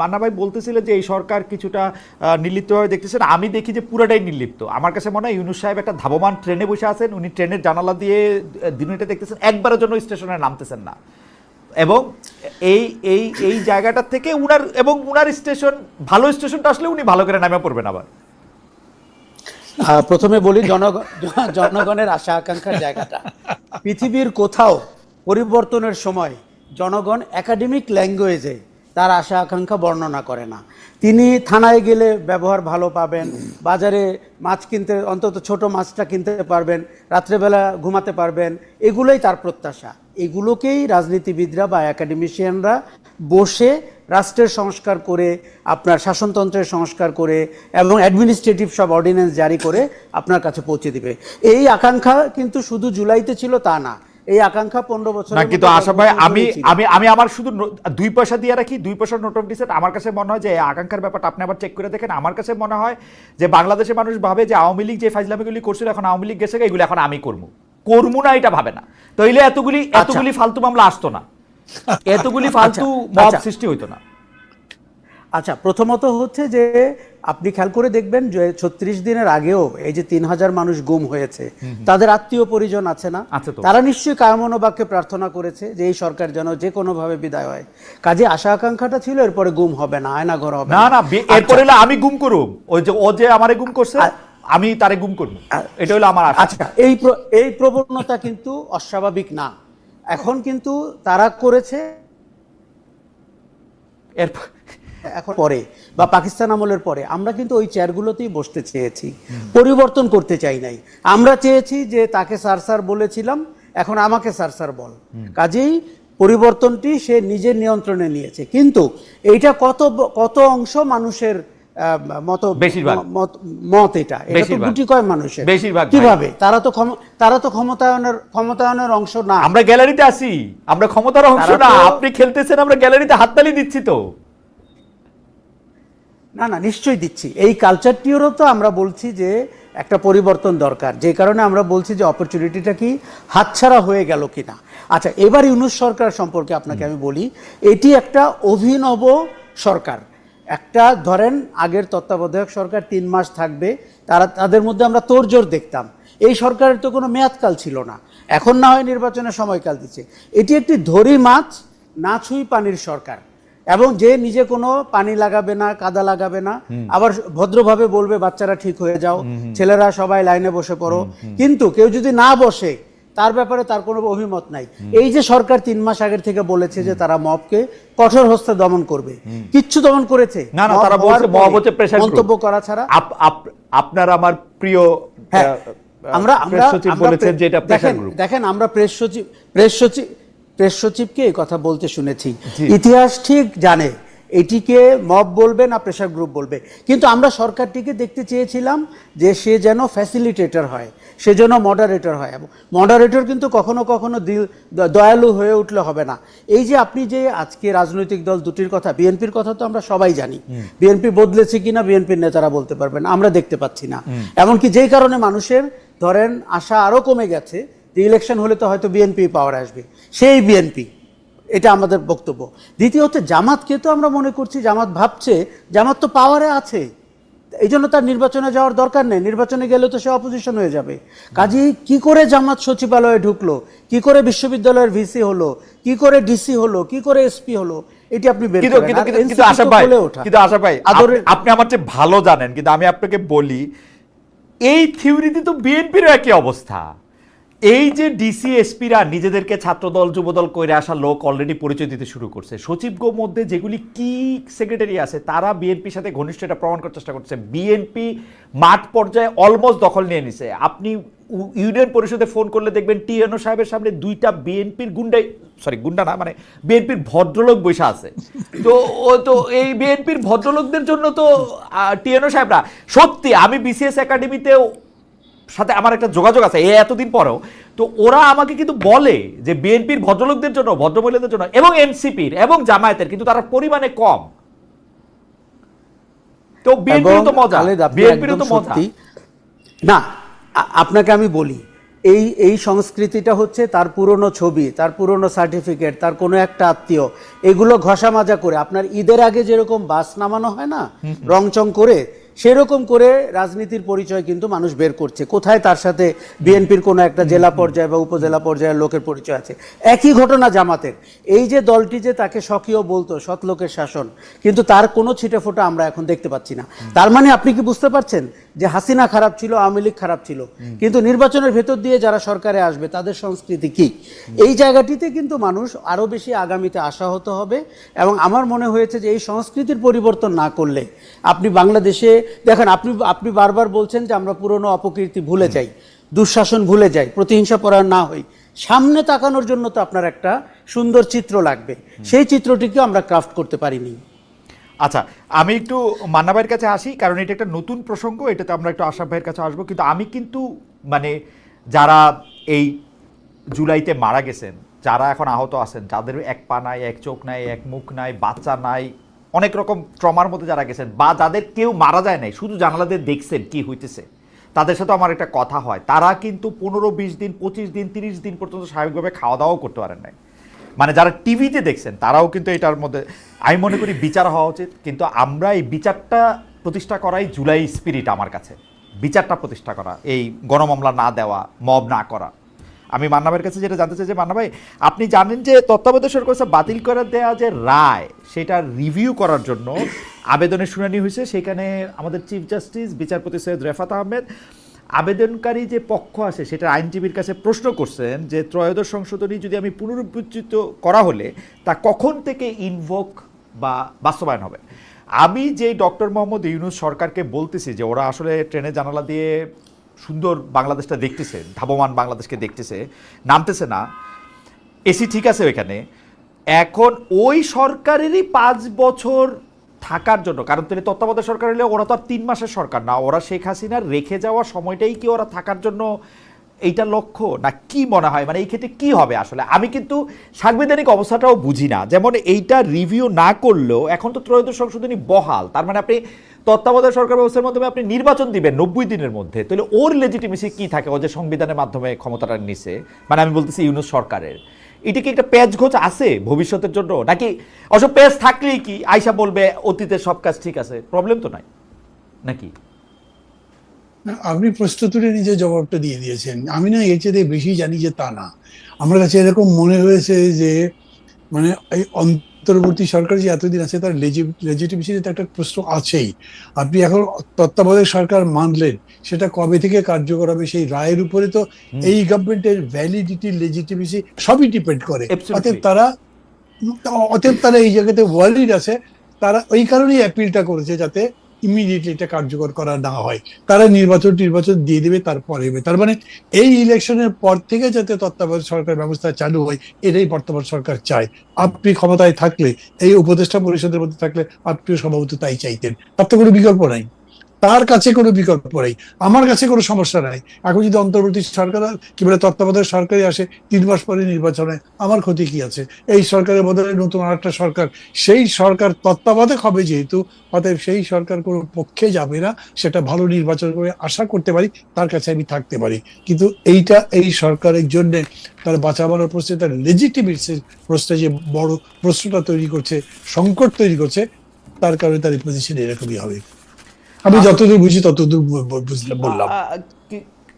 Speaker 1: মান্না ভাই বলতেছিলেন যে এই সরকার কিছুটা নির্লিপ্তভাবে দেখতেছেন। আমি দেখি যে পুরাটাই নির্লিপ্ত। আমার কাছে মনে হয় ইউনূস সাহেব একটা ধাবমান ট্রেনে বসে আছেন, উনি ট্রেনের জানালা দিয়ে দিনটা দেখতেছেন, একবারের জন্য স্টেশনে নামতেছেন না। এবং এই এই এই জায়গাটার থেকে উনার স্টেশন, ভালো স্টেশনটা আসলে উনি ভালো করে নামে পড়বেন। আবার
Speaker 3: প্রথমে বলি জনগণের আশা আকাঙ্ক্ষার জায়গাটা, পৃথিবীর কোথাও পরিবর্তনের সময় জনগণ একাডেমিক ল্যাঙ্গুয়েজে তার আশা আকাঙ্ক্ষা বর্ণনা করে না। তিনি থানায় গেলে ব্যবহার ভালো পাবেন, বাজারে মাছ কিনতে অন্তত ছোট মাছটা কিনতে পারবেন, রাত্রেবেলা ঘুমাতে পারবেন, এগুলোই তার প্রত্যাশা। এগুলোকেই রাজনীতিবিদরা বা একাডেমিশিয়ানরা বসে রাষ্ট্রের সংস্কার করে, আপনার শাসনতন্ত্রের সংস্কার করে এবং অ্যাডমিনিস্ট্রেটিভ সব অর্ডিন্যান্স জারি করে আপনার কাছে পৌঁছে দিবে। এই আকাঙ্ক্ষা কিন্তু শুধু জুলাইতে ছিল তা না, এই আকাঙ্ক্ষা 15 বছর
Speaker 1: না। কিন্তু আশা ভাই আমি আমার শুধু 2 পয়সা দিয়ে রাখি, 2 পয়সার নোট অফ ডিসেন্ট। আমার কাছে মনে হয় যে এই আকাঙ্ক্ষার ব্যাপারটা আপনি আবার চেক করে দেখেন। আমার কাছে মনে হয় যে বাংলাদেশের মানুষ ভাবে যে আওয়ামী লীগ যে ফাইজলামিগুলি করছিল, এখন আওয়ামী লীগ গেছে, এগুলো এখন আমি করবো না, এটা ভাবে না। তাইলে এতগুলি ফালতু মামলা আসতো না, এতগুলি ফালতু মব সৃষ্টি হইতো না।
Speaker 3: আচ্ছা, প্রথমত হচ্ছে যে আপনি খেয়াল করে দেখবেন যে 36 দিনের আগেও এই যে 3000 মানুষ গুম হয়েছে, তাদের আত্মীয় পরিজন আছে না? তারা নিশ্চয়ই কায়মনোবাক্যে প্রার্থনা করেছে যে এই সরকার যেন যে কোনো ভাবে বিদায় হয়। কাজে আশা আকাঙ্ক্ষাটা ছিল এরপরে গুম হবে না, আয়নাঘর হবে
Speaker 1: না। এরপরে আমি গুম করব, ওই যে ও যে আমারে গুম করছে আমি তারে গুম করব, এটা হলো আমার আশা।
Speaker 3: আচ্ছা, এই প্রবণতা কিন্তু অস্বাভাবিক না। এখন কিন্তু তারা করেছে এখন পরে বা পাকিস্তান আমলের পরে আমরা কিন্তু ওই চেয়ারগুলোতেই বসতে চেয়েছি, পরিবর্তন করতে চাই নাই। আমরা চেয়েছি যে তাকে স্যার বলেছিলাম, এখন আমাকে স্যার বল। কাজেই পরিবর্তনটি সে নিজের নিয়ন্ত্রণে নিয়েছে, কিন্তু এইটা কত অংশ মানুষের মত এটা তো গুটি কয় মানুষের, কিভাবে তারা তো ক্ষমতায়নের অংশ না।
Speaker 1: আমরা গ্যালারিতে আসি, আমরা ক্ষমতার অংশ না। আপনি খেলতেছেন, আমরা গ্যালারিতে হাততালি দিচ্ছি তো।
Speaker 3: না নিশ্চয়ই দিচ্ছি। এই কালচারটিরও তো আমরা বলছি যে একটা পরিবর্তন দরকার, যে কারণে আমরা বলছি যে অপরচুনিটিটা কি হাতছাড়া হয়ে গেল কিনা। আচ্ছা, এবার ইউনূস সরকার সম্পর্কে আপনাকে আমি বলি, এটি একটা অভিনব সরকার। একটা ধরেন আগের তত্ত্বাবধায়ক সরকার 3 মাস থাকবে, তাদের মধ্যে আমরা তোড়জোড় দেখতাম। এই সরকারের তো কোনো মেয়াদকাল ছিল না, এখন না হয় নির্বাচনের সময়কাল দিচ্ছে। এটি একটি ধরি মাছ না ছুঁই পানির সরকার, এবং যে নিজে কোনো পানি লাগাবে না, কাদা লাগাবে না, আবার ভদ্রভাবে বলবে বাচ্চারা ঠিক হয়ে যাও, ছেলেরা সবাই লাইনে বসে পড়ো, কিন্তু কেউ যদি না বসে তার ব্যাপারে তার কোনো অভিমত নাই। এই যে সরকার 3 মাস আগের থেকে বলেছে যে তারা মবকে কঠোর হস্তে দমন করবে, কিচ্ছু দমন করেছে
Speaker 1: না? তারা বলছে মব হচ্ছে প্রেসার গ্রুপ।
Speaker 3: মন্তব্য করা ছাড়া
Speaker 1: আপনার আমার প্রিয়
Speaker 3: আমরা
Speaker 1: সচিব বলেছেন যে এটা প্রেসার গ্রুপ।
Speaker 3: দেখেন, আমরা প্রেস সচিবকে এই কথা বলতে শুনেছি। ইতিহাস ঠিক জানে এটিকে মব বলবে না প্রেসার গ্রুপ বলবে, কিন্তু আমরা সরকারটিকে দেখতে চেয়েছিলাম যে সে যেন ফ্যাসিলিটেটর হয়, সে যেন মডারেটর হয়। এবং মডারেটর কিন্তু কখনো কখনো দয়ালু হয়ে উঠলে হবে না। এই যে আপনি যে আজকে রাজনৈতিক দল দুটির কথা, বিএনপির কথা তো আমরা সবাই জানি, বিএনপি বদলেছে কিনা বিএনপির নেতারা বলতে পারবেন, আমরা দেখতে পাচ্ছি না। এমনকি যেই কারণে মানুষের ধরেন আশা আরো কমে গেছে যে ইলেকশন হলে তো হয়তো বিএনপি পাওয়ার আসবে, সেই বিএনপি, এটা আমাদের বক্তব্য। দ্বিতীয়ত জামাতকে তো আমরা মনে করছি, জামাত ভাবছে জামাত তো পাওয়ারে আছে, এই জন্য তার নির্বাচনে যাওয়ার দরকার নেই, নির্বাচনে গেলে তো সে অপোজিশন হয়ে যাবে। কাজেই কি করে জামাত সচিবালয়ে ঢুকলো, কি করে বিশ্ববিদ্যালয়ের ভিসি হলো, কি করে ডিসি হলো, কি করে এসপি হলো, এটি আপনি বের করেন।
Speaker 1: কিন্তু আশা ভাই আপনি আমার চেয়ে ভালো জানেন, কিন্তু আমি আপনাকে বলি এই থিওরিতে তো বিএনপির একই অবস্থা। এই যে ডিসি এসপিরা নিজেদেরকে ছাত্রদল যুবদল কইরে আসা লোক অলরেডি পরিচয় দিতে শুরু করছে। সচিবগো মধ্যে যেগুলি কি সেক্রেটারি আছে তারা বিএনপির সাথে ঘনিষ্ঠ, এটা প্রমাণ করার চেষ্টা করছে। বিএনপি মাঠ পর্যায়ে অলমোস্ট দখল নিয়ে নিছে। আপনি ইউনিয়ন পরিষদে ফোন করলে দেখবেন টিএনও সাহেবের সামনে 2টা বিএনপির গুন্ডা না, মানে বিএনপির ভদ্রলোক বসে আছে। তো এই বিএনপির ভদ্রলোকদের জন্য তো টিএনও সাহেবরা, সত্যি আমি বিসিএস একাডেমিতেও সাথে আমার একটা যোগাযোগ আছে এতদিন পরেও, তো ওরা আমাকে কিন্তু বলে যে বিএনপির ভদ্রলোকদের জন্য, ভদ্রমহিলাদের জন্য এবং এনসিপির এবং জামায়াতের কিন্তু তারা পরিমাণে কম। তো বিএনপির তো মজা, বিএনপির তো মজা
Speaker 3: না। আপনাকে আমি বলি, এই সংস্কৃতিটা হচ্ছে তার পুরনো ছবি, তার পুরনো সার্টিফিকেট, তার কোনো একটা আত্মীয়, এগুলো ঘষা মাজা করে আপনার ঈদের আগে যেরকম বাস নামানো হয় না রংচং করে, সেরকম করে রাজনীতির পরিচয় কিন্তু মানুষ বের করছে। কোথায় তার সাথে বিএনপির কোনো একটা জেলা পর্যায়ে বা উপজেলা পর্যায়ের লোকের পরিচয় আছে। একই ঘটনা জামাতের। এই যে দলটি যে তাকে স্বকীয় বলতো সৎ লোকের শাসন, কিন্তু তার কোনো ছিটেফোঁটা আমরা এখন দেখতে পাচ্ছি না। তার মানে আপনি কি বুঝতে পারছেন যে হাসিনা খারাপ ছিল, আওয়ামী লীগ খারাপ ছিল, কিন্তু নির্বাচনের ভেতর দিয়ে যারা সরকারে আসবে তাদের সংস্কৃতি কি? এই জায়গাটিতে কিন্তু মানুষ আরো বেশি আগামীতে আশাহত হবে। এবং আমার মনে হয়েছে যে এই সংস্কৃতির পরিবর্তন না করলে আপনি বাংলাদেশে দেখেন, আপনি বারবার বলছেন যে আমরা পুরনো অপকীর্তি ভুলে যাই, দুঃশাসন ভুলে যাই, প্রতিহিংসা পরায়ণ না হই। সামনে তাকানোর জন্য তো আপনার একটা সুন্দর চিত্র লাগবে, সেই চিত্রটিকে আমরা ক্রাফট করতে পারিনি।
Speaker 1: আচ্ছা, আমি একটু মান্না ভাইয়ের কাছে আসি, কারণ এটা একটা নতুন প্রসঙ্গ, এটাতে আমরা একটু আশরাফ ভাইয়ের কাছে আসবো। কিন্তু আমি কিন্তু মানে যারা এই জুলাইতে মারা গেছেন, যারা এখন আহত আছেন, যাদের এক পা নাই, এক চোখ নাই, এক মুখ নাই, বাচ্চা নাই, অনেক রকম ট্রমার মধ্যে যারা গেছেন, বা যাদের কেউ মারা যায় নাই, শুধু জানালাতে দেখছেন কি হইতেছে, তাদের সাথে আমার একটা কথা হয়। তারা কিন্তু 15-20 দিন, 25 দিন, 30 দিন পর্যন্ত স্বাভাবিকভাবে খাওয়া দাওয়াও করতে পারেন নাই। মানে যারা টিভিতে দেখছেন তারাও কিন্তু এটার মধ্যে, আমি মনে করি বিচার হওয়া উচিত। কিন্তু আমরা এই বিচারটা প্রতিষ্ঠা করাই জুলাই স্পিরিট আমার কাছে, বিচারটা প্রতিষ্ঠা করা, এই গণমামলা না দেওয়া, মব না করা। আমি মান্না ভাইয়ের কাছে যেটা জানতে চাই যে মান্না ভাই, আপনি জানেন যে তত্ত্বাবধায়ক সরকার বাতিল করে দেওয়া যে রায়, সেটা রিভিউ করার জন্য আবেদনের শুনানি হয়েছে। সেখানে আমাদের চিফ জাস্টিস বিচারপতি সৈয়দ রেফাত আহমেদ আবেদনকারী যে পক্ষ আছে সেটা আইনজীবীর কাছে প্রশ্ন করছেন যে ত্রয়োদশ সংশোধনী যদি আমি পুনরুজ্জীবিত করা হলে তা কখন থেকে ইনভোক বা বাস্তবায়ন হবে। আমি যে ডক্টর মোহাম্মদ ইউনূস সরকারকে বলতেছি যে ওরা আসলে ট্রেনের জানালা দিয়ে সুন্দর বাংলাদেশটা দেখতেছে, ধাবমান বাংলাদেশকে দেখতেছে, নামতেছে না, এসি ঠিক আছে ওইখানে, এখন ওই সরকারেরই 5 বছর থাকার জন্য, কারণ তিনি তত্ত্বাবধায়ক সরকার হলে ওরা তো আর 3 মাসের সরকার না, ওরা শেখ হাসিনার রেখে যাওয়া সময়টাই কি ওরা থাকার জন্য এইটা লক্ষ্য, না কি মনে হয়, মানে এই ক্ষেত্রে কি হবে আসলে? আমি কিন্তু সাংবিধানিক অবস্থাটাও বুঝি না, যেমন এইটা রিভিউ না করলেও এখন তো ত্রয়োদশ সংশোধনী বহাল, তার মানে আপনি তত্ত্বাবধায়ক সরকার ব্যবস্থার মাধ্যমে আপনি নির্বাচন দিবেন 90 দিনের মধ্যে, তাহলে ওর লেজিটিমেসি কি থাকে, ও যে সংবিধানের মাধ্যমে ক্ষমতাটা নিছে, মানে আমি বলতেছি ইউনূস সরকারের, এটা কি একটা প্যাচ ঘোচ আছে ভবিষ্যতের জন্য, নাকি অসব প্যাচ থাকলেই কি আয়শা বলবে অতীতের সব কাজ ঠিক আছে, প্রবলেম তো নাই নাকি?
Speaker 2: আপনি প্রশ্ন তুলে নিজে জবাবটা দিয়ে দিয়েছেন। আমি না এর চেয়ে বেশি জানি যে তা না। আমার কাছে এরকম মনে হয়েছে যে মানে এই অন্তর্বর্তী সরকার যে এতদিন আছে তার লেজিটিমেসিতে একটা প্রশ্ন আছেই। আপনি এখন তত্ত্বাবধায়ক সরকার মানলেন, সেটা কবে থেকে কার্যকর হবে সেই রায়ের উপরে তো এই গভর্নমেন্টের ভ্যালিডিটি, লেজিটিমেসি সবই ডিপেন্ড করে। অতএব তারা এই জায়গাতে ওয়ারিড আছে, তারা ওই কারণেই অ্যাপিলটা করেছে যাতে ইমিডিয়েটলি এটা কার্যকর করা না হয়। তারা নির্বাচন দিয়ে দেবে, তারপরে হবে। তার মানে এই ইলেকশনের পর থেকে যাতে তত্ত্বাবধায়ক সরকার ব্যবস্থা চালু হয়, এটাই বর্তমান সরকার চায়। আপনি ক্ষমতায় থাকলে, এই উপদেষ্টা পরিষদের মধ্যে থাকলে আপনিও সম্ভবত তাই চাইতেন। তার তো কোনো বিকল্প নাই, তার কাছে কোনো বিকল্প নেই, আমার কাছে কোনো সমস্যা নাই। এখন যদি অন্তর্বর্তী সরকার কি বলে তত্ত্বাবধায়ক সরকারই আসে, 3 মাস পরে নির্বাচন হয়, আমার ক্ষতি কি আছে? এই সরকারের বদলে নতুন আরেকটা সরকার, সেই সরকার তত্ত্বাবধায়ক হবে যেহেতু, অতএব সেই সরকার কোনো পক্ষে যাবে না, সেটা ভালো নির্বাচন করে আশা করতে পারি, তার কাছে আমি থাকতে পারি। কিন্তু এইটা এই সরকারের জন্য তার বাঁচাবার প্রশ্নে, তার লেজিটিমেসির প্রশ্নে যে বড় প্রশ্নটা তৈরি করছে, সংকট তৈরি করছে, তার কারণে তার পজিশন এরকমই হবে। আমি যতদূর বুঝি ততদূর বললাম।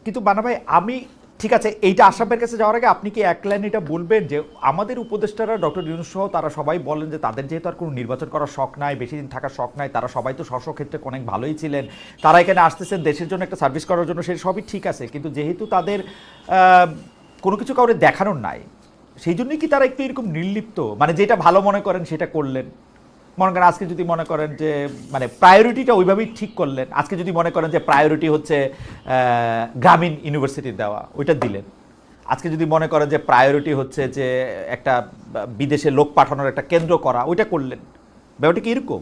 Speaker 1: কিন্তু বানা ভাই, আমি ঠিক আছে, এইটা আশরাফের কাছে যাওয়ার আগে আপনি কি এক লাইন এটা বলবেন যে আমাদের উপদেষ্টারা ডক্টর ইউনূস সহ তারা সবাই বলেন যে তাদের যেহেতু আর কোনো নির্বাচন করার শখ নাই, বেশি দিন থাকার শখ নাই, তারা সবাই তো স্ব ক্ষেত্রে অনেক ভালোই ছিলেন, তারা এখানে আসতেছেন দেশের জন্য একটা সার্ভিস করার জন্য, সে সবই ঠিক আছে, কিন্তু যেহেতু তাদের কোনো কিছু কাউরে দেখানোর নাই, সেই জন্যই কি তারা একটু এরকম নির্লিপ্ত, মানে যেটা ভালো মনে করেন সেটা করলেন? মনে করেন আজকে যদি মনে করেন যে মানে প্রায়োরিটিটা ওইভাবেই ঠিক করলেন, আজকে যদি মনে করেন যে প্রায়োরিটি হচ্ছে গ্রামীণ ইউনিভার্সিটি দেওয়া, ওইটা দিলেন। আজকে যদি মনে করেন যে প্রায়োরিটি হচ্ছে যে একটা বিদেশে লোক পাঠানোর একটা কেন্দ্র করা, ওইটা করলেন। ব্যাপারটা কি এরকম?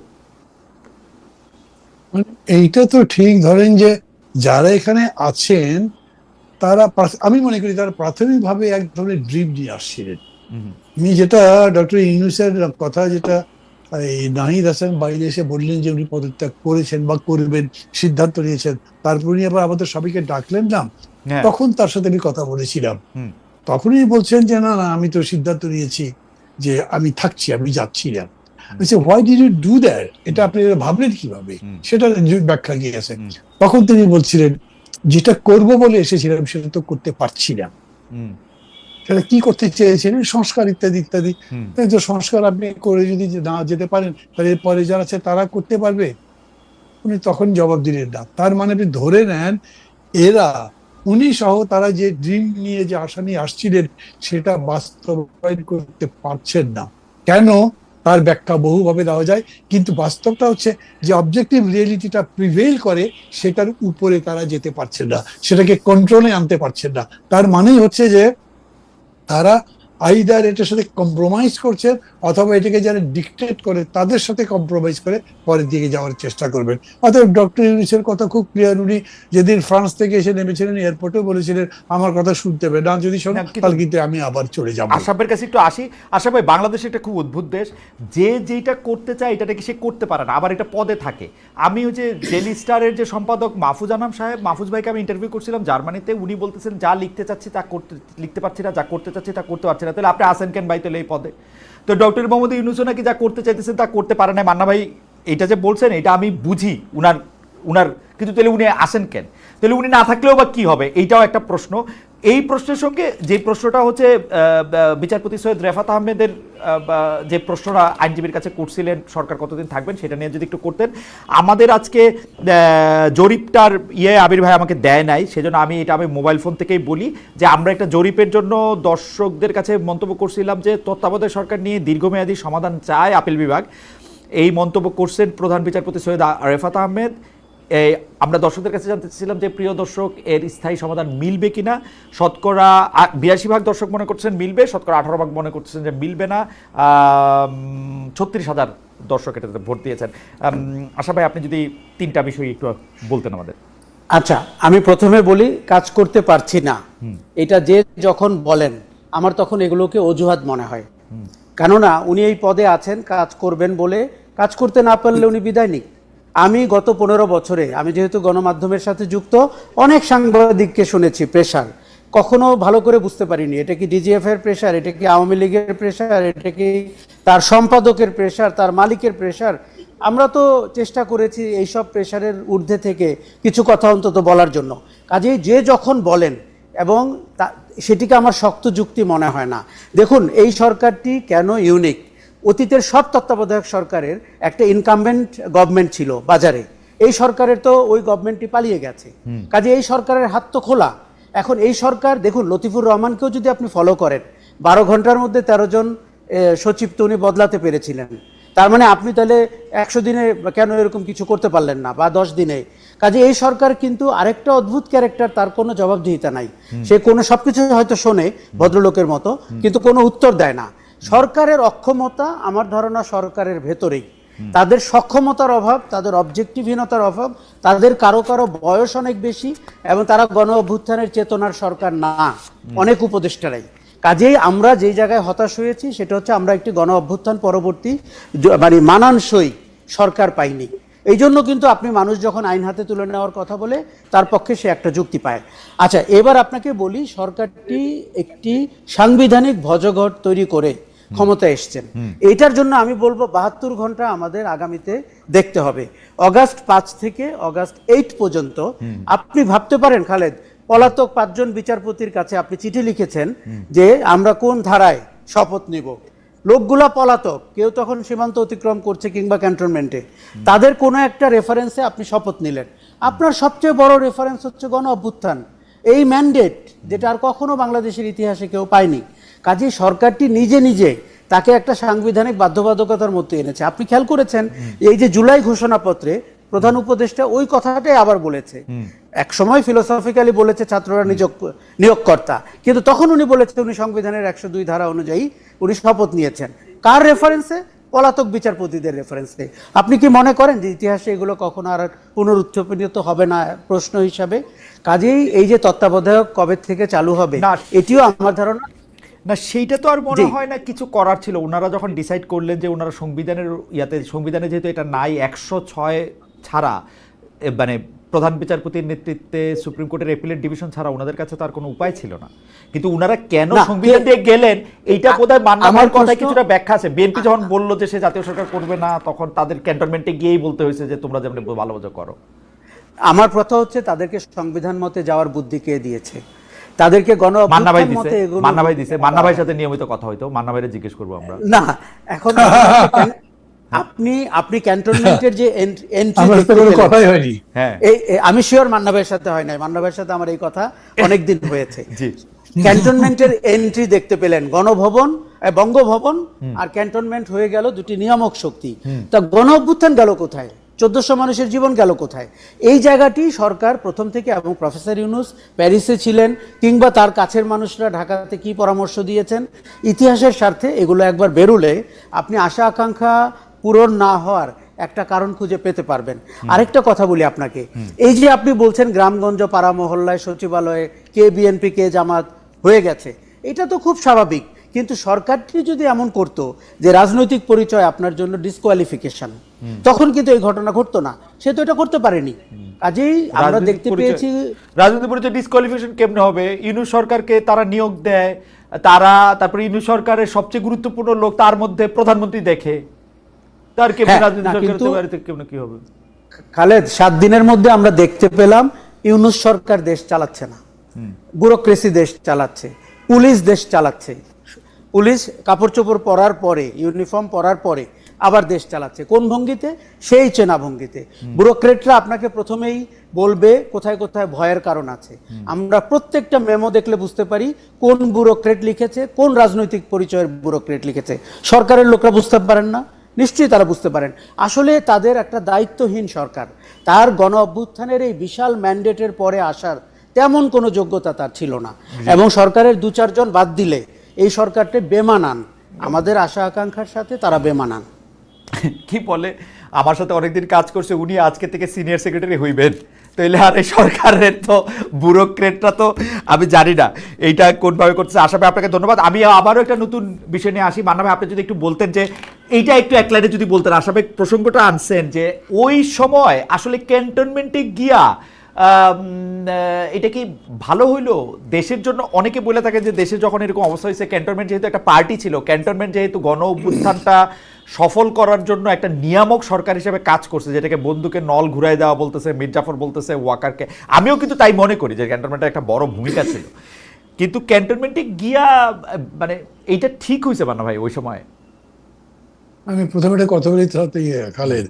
Speaker 2: এইটা তো ঠিক, ধরেন যে যারা এখানে আছেন তারা, আমি মনে করি তারা প্রাথমিকভাবে এক ধরনের ড্রিম নিয়ে আসছিলেন। আমি যেটা ডক্টর ইউনূসের কথা, যেটা এই নাহিদ হাসান বাইরে এসে বললেন যে উনি পদত্যাগ করেছেন বা করবেন, সিদ্ধান্ত নিয়েছেন, তারপর উনি আবার আমাদের সবাইকে ডাকলেন না, তখন তার সাথে আমি কথা বলেছিলাম। তখনই বলছেন যে না না, আমি তো সিদ্ধান্ত নিয়েছি যে আমি থাকছি, আমি যাচ্ছি না। Why did you do that? এটা আপনি ভাবলেন কিভাবে, সেটা ব্যাখ্যা গিয়েছে। তখন তিনি বলছিলেন যেটা করব বলে এসেছিলাম সেটা তো করতে পারছি না। সেটা কি করতে চেয়েছিলেন? সংস্কার ইত্যাদি ইত্যাদি। তো সংস্কার আপনি করে যদি না যেতে পারেন, তাহলে পরে যারা আছে তারা করতে পারবে। উনি তখন জবাব দিলেন না। তার মানে আপনি ধরে নেন এরা, উনি সহ তারা যে ড্রিম নিয়ে, যে আশা নিয়ে আসছিলেন, সেটা বাস্তবায়ন করতে পারছেন না। কেন? তার ব্যাখ্যা বহুভাবে দেওয়া যায়, কিন্তু বাস্তবটা হচ্ছে যে অবজেক্টিভ রিয়েলিটিটা প্রিভেইল করে, সেটার উপরে তারা যেতে পারছেন না, সেটাকে কন্ট্রোলে আনতে পারছেন না। তার মানেই হচ্ছে যে তারা আইদার এটার সাথে কম্প্রোমাইজ করছেন, অথবা এটাকে যারা ডিকটেট করে তাদের সাথে কম্প্রোমাইজ করে পরের দিকে যাওয়ার চেষ্টা করবেন। অতএব ডক্টর ইউনূসের কথা খুব ক্লিয়ার। উনি যেদিন ফ্রান্স থেকে এসে নেমেছিলেন, এয়ারপোর্টেও বলেছিলেন আমার কথা শুনতে হবে না, যদি শোনেন তাহলে কিন্তু আমি আবার চলে যাবো।
Speaker 1: আশরাফের কাছে একটু আসি। আশরাফ ভাই, বাংলাদেশ একটা খুব অদ্ভুত দেশ, যে যেটা করতে চায় এটা নাকি সে করতে পারে না, আবার একটা পদে থাকে। আমি ওই যে ডেইলি স্টারের যে সম্পাদক মাহফুজ আনাম সাহেব, মাহফুজ ভাইকে আমি ইন্টারভিউ করছিলাম জার্মানিতে, উনি বলতেছেন যা লিখতে চাচ্ছি তা লিখতে পারছি না, যা করতে চাচ্ছি তা করতে পারছি না। তাহলে আপনি আসেন কেন ভাই তাহলে এই পদে? তো ডক্টর মোহাম্মদ ইউনূসও নাকি যা করতে চাইতেছেন তা করতে পারে না। মান্না ভাই এটা যে বলছেন এটা আমি বুঝি উনার, কিন্তু তাহলে উনি আসেন কেন? তাহলে উনি না থাকলেও বা কি হবে, এইটাও একটা প্রশ্ন। এই প্রশ্নের সঙ্গে যে প্রশ্নটা হচ্ছে বিচারপতি সৈয়দ রেফাত আহমেদের যে প্রশ্নটা আইনজীবীর কাছে করছিলেন সরকার কতদিন থাকবেন, সেটা নিয়ে যদি একটু করতেন। আমাদের আজকে জরিপটার আবির ভাই আমাকে দেয় নাই, সেজন্য আমি মোবাইল ফোন থেকেই বলি যে আমরা একটা জরিপের জন্য দর্শকদের কাছে মন্তব্য করছিলাম যে তত্ত্বাবধায়ক সরকার নিয়ে দীর্ঘমেয়াদী সমাধান চায় আপিল বিভাগ। এই মন্তব্য করছেন প্রধান বিচারপতি সৈয়দ রেফাত আহমেদ। আমরা দর্শকদের কাছে জানতে চাচ্ছিলাম যে প্রিয় দর্শক, এর স্থায়ী সমাধান মিলবে কিনা। শতকরা 82% দর্শক মনে করছেন মিলবে, শতকরা 18% মনে করছেন যে মিলবে না। 36,000 দর্শক এটাতে ভোট দিয়েছেন। আশা ভাই, আপনি যদি 3টা বিষয় একটু বলতেন আমাদের।
Speaker 3: আচ্ছা, আমি প্রথমে বলি কাজ করতে পারছি না, এটা যে যখন বলেন আমার তখন এগুলোকে অজুহাত মনে হয়। কেননা উনি এই পদে আছেন কাজ করবেন বলে, কাজ করতে না পারলে উনি বিদায় নিক। আমি গত 15 বছরে, আমি যেহেতু গণমাধ্যমের সাথে যুক্ত, অনেক সাংবাদিককে শুনেছি প্রেশার, কখনো ভালো করে বুঝতে পারিনি এটা কি ডিজিএফ এর প্রেশার, এটা কি আওয়ামী লীগের প্রেশার, এটা কি তার সম্পাদকের প্রেশার, তার মালিকের প্রেশার। আমরা তো চেষ্টা করেছি এইসব প্রেশারের ঊর্ধ্বে থেকে কিছু কথা অন্তত বলার জন্য। কাজেই যে যখন বলেন এবং সেটিকে আমার শক্ত যুক্তি মনে হয় না। দেখুন, এই সরকারটি কেন ইউনিক, অতীতের সব তত্ত্বাবধায়ক সরকারের একটা ইনকামবেন্ট গভর্নমেন্ট ছিল বাজারে, এই সরকারের তো ওই গভর্নমেন্টটি পালিয়ে গেছে। কাজে এই সরকারের হাত তো খোলা। এখন এই সরকার, দেখুন লতিফুর রহমানকেও যদি আপনি ফলো করেন, 12 ঘন্টার মধ্যে 13 জন সচিব তো উনি বদলাতে পেরেছিলেন। তার মানে আপনি তাহলে 100 দিনে কেন এরকম কিছু করতে পারলেন না, বা 10 দিনে? কাজে এই সরকার কিন্তু আরেকটা অদ্ভুত ক্যারেক্টার, তার কোনো জবাবদিহিতা নাই। সে কোনো সবকিছু হয়তো শোনে ভদ্রলোকের মতো, কিন্তু কোনো উত্তর দেয় না। সরকারের অক্ষমতা আমার ধারণা সরকারের ভেতরেই, তাদের সক্ষমতার অভাব, তাদের অবজেক্টিভহীনতার অভাব, তাদের কারো কারো বয়স অনেক বেশি, এবং তারা গণ অভ্যুত্থানের চেতনার সরকার না, অনেক উপদেষ্টারাই। কাজেই আমরা যেই জায়গায় হতাশ হয়েছি সেটা হচ্ছে আমরা একটি গণ অভ্যুত্থান পরবর্তী মানে মানানসই সরকার পাইনি। এই জন্য কিন্তু আপনি মানুষ যখন আইন হাতে তুলে নেওয়ার কথা বলে, তার পক্ষে সে একটা যুক্তি পায়। আচ্ছা, এবার আপনাকে বলি, সরকারটি একটি সাংবিধানিক ভজঘট তৈরি করে ক্ষমতায় এসছেন। এটার জন্য আমি বলবো 72 ঘন্টা আমাদের আগামীতে দেখতে হবে। অগাস্ট 5 থেকে অগাস্ট 8 পর্যন্ত আপনি ভাবতে পারেন খালেদ, পলাতক 5 জন বিচারপতির কাছে আপনি চিঠি লিখেছেন যে আমরা কোন ধারায় শপথ নিব। লোকগুলা পলাতক, কেউ তখন সীমান্ত অতিক্রম করছে কিংবা ক্যান্টনমেন্টে, তাদের কোনো একটা রেফারেন্সে আপনি শপথ নিলেন। আপনার সবচেয়ে বড় রেফারেন্স হচ্ছে গণ অভ্যুত্থান, এই ম্যান্ডেট, যেটা আর কখনো বাংলাদেশের ইতিহাসে কেউ পায়নি। কাজেই সরকারটি নিজে নিজে তাকে একটা সাংবিধানিক বাধ্যবাধকতার মধ্যে এনেছে। আপনি খেয়াল করেছেন এই যে জুলাই ঘোষণাপত্রে প্রধান উপদেষ্টা ওই কথাটাই আবার বলেছে। এক সময় ফিলোসফিক্যালি বলেছে ছাত্ররা নিয়োগকর্তা, কিন্তু তখন উনি বলেছে উনি সংবিধানের 102 ধারা অনুযায়ী উনি শপথ নিয়েছেন। কার রেফারেন্সে? পলাতক বিচারপতিদের রেফারেন্সে। আপনি কি মনে করেন যে ইতিহাসে এগুলো কখনো আর পুনরুত্থাপিত হবে না প্রশ্ন হিসাবে? কাজেই এই যে তত্ত্বাবধায়ক কবে থেকে চালু হবে, এটিও আমার ধারণা
Speaker 1: না, সেইটা তো আর মনে হয় না কিছু করার ছিল। ওনারা যখন ডিসাইড করলেন যে ওনারা সংবিধানের সংবিধানে যেহেতু এটা নাই, 106 ছাড়া মানে প্রধান বিচারপতির নেতৃত্বে সুপ্রিম কোর্টের অ্যাপিলেট ডিভিশন ছাড়া ওনাদের কাছে তার কোনো উপায় ছিল না। কিন্তু ওনারা কেন সংবিধান দিয়ে গেলেন, এইটা বোধহয় আমার কথায় কিছুটা ব্যাখ্যা আছে। বিএনপি যখন বললো যে সে জাতীয় সরকার করবে না, তখন তাদের ক্যান্টনমেন্টে গিয়েই বলতে হয়েছে যে তোমরা যেমন ভালো করো।
Speaker 3: আমার কথা হচ্ছে তাদেরকে সংবিধান মতে যাওয়ার বুদ্ধি কে দিয়েছে? তাদেরকে গণ
Speaker 1: মান্না ভাই দিছে। মান্না ভাইয়ের সাথে নিয়মিত কথা হইতো, মান্না ভাইরে জিজ্ঞেস করবো আমরা।
Speaker 3: না, এখন আপনি ক্যান্টনমেন্টের যে
Speaker 2: কথাই হয়নি,
Speaker 1: হ্যাঁ
Speaker 3: আমি শিওর মান্না ভাইয়ের সাথে হয় নাই, মান্না ভাইয়ের সাথে আমার এই কথা অনেকদিন হয়েছে। ক্যান্টনমেন্টের এন্ট্রি দেখতে পেলেন গণভবন, বঙ্গভবন আর ক্যান্টনমেন্ট হয়ে গেল দুটি নিয়ামক শক্তি। তা গণ অভ্যুত্থান গেল কোথায়? 1400 মানুষের জীবন গেল কোথায়? এই জায়গাটি সরকার প্রথম থেকে, এবং প্রফেসর ইউনূস প্যারিসে ছিলেন কিংবা তার কাছের মানুষরা ঢাকাতে কি পরামর্শ দিয়েছেন, ইতিহাসের স্বার্থে এগুলো একবার বেরুলে আপনি আশা আকাঙ্ক্ষা পূরণ না হওয়ার একটা কারণ খুঁজে পেতে পারবেন। আরেকটা কথা বলি আপনাকে, এই যে আপনি বলছেন গ্রামগঞ্জ পাড়া মহল্লায় সচিবালয়ে কে বিএনপি কে জামাত হয়ে গেছে, এটা তো খুব স্বাভাবিক। কিন্তু সরকারটি যদি এমন করতো যে রাজনৈতিক পরিচয় আপনার জন্য ডিসকোয়ালিফিকেশন, তখন কিন্তু এই ঘটনা ঘটতো না। সে তো এটা করতে পারেনি। কাজেই আমরা দেখতে পেয়েছি
Speaker 1: রাজনৈতিক পরিচয় ডিসকোয়ালিফিকেশন কেমনে হবে? ইউনূস সরকারকে তারা নিয়োগ দেয়, তারপরে ইউনূস সরকারের সবচেয়ে গুরুত্বপূর্ণ লোক তার মধ্যে প্রধানমন্ত্রী দেখে, তার কেমন রাজনৈতিক সরকার কি হবে?
Speaker 3: খালেদ, 7 দিনের মধ্যে আমরা দেখতে পেলাম ইউনূস সরকার দেশ চালাচ্ছে না, ব্যুরোক্রেসি দেশ চালাচ্ছে, পুলিশ দেশ চালাচ্ছে। পুলিশ কাপড় চোপড় পরার পরে, ইউনিফর্ম পরার পরে আবার দেশ চালাচ্ছে। কোন ভঙ্গিতে? সেই চেনা ভঙ্গিতে। ব্যুরোক্রেটরা আপনাকে প্রথমেই বলবে কোথায় কোথায় ভয়ের কারণ আছে। আমরা প্রত্যেকটা মেমো দেখলে বুঝতে পারি কোন ব্যুরোক্রেট লিখেছে, কোন রাজনৈতিক পরিচয়ের ব্যুরোক্রেট লিখেছে। সরকারের লোকরা বুঝতে পারেন না, নিশ্চয়ই তারা বুঝতে পারেন আসলে তাদের একটা দায়িত্বহীন সরকার, তার গণ অভ্যুত্থানের এই বিশাল ম্যান্ডেটের পরে আসার তেমন কোনো যোগ্যতা তার ছিল না, এবং সরকারের 2-4 জন বাদ দিলে এই সরকারটা বেমানান, আমাদের আশা আকাঙ্ক্ষার সাথে তারা বেমানান।
Speaker 1: কি বলে, আমার সাথে অনেকদিন কাজ করছে, উনি আজকে থেকে সিনিয়র সেক্রেটারি হইবেন, তাইলে আর এই সরকারের তো ব্যুরোক্রেটরা তো আমি জানি না এইটা কোনভাবে করতেছে। আশা ভাই আপনাকে ধন্যবাদ। আমি আবারও একটা নতুন বিষয় নিয়ে আসি। মান্না ভাই, আপনি যদি একটু বলতেন যে এইটা একটু এক লাইনে যদি বলতেন, আশা ভাই প্রসঙ্গটা আনছেন যে ওই সময় আসলে ক্যান্টনমেন্টে গিয়া এটা কি ভালো হইলো দেশের জন্য? অনেকে বলে থাকে যে দেশে যখন এরকম অবস্থা হয়েছে, ক্যান্টনমেন্ট যেহেতু একটা পার্টি ছিল, ক্যান্টনমেন্ট যেহেতু গণ অভ্যুত্থানটা সফল করার জন্য একটা নিয়ামক সরকার হিসেবে কাজ করছে, যেটাকে বন্দুকের নল ঘুরাই দেওয়া বলতেছে, মির্জাফর বলতেছে, ওয়াকারকে, আমিও কিন্তু তাই মনে করি যে ক্যান্টনমেন্টের একটা বড় ভূমিকা ছিল, কিন্তু ক্যান্টনমেন্টে গিয়া মানে এইটা ঠিক হয়েছে মান্না ভাই ওই সময়?
Speaker 2: আমি প্রথমে একটা কথা বলি তাতে খালেদ,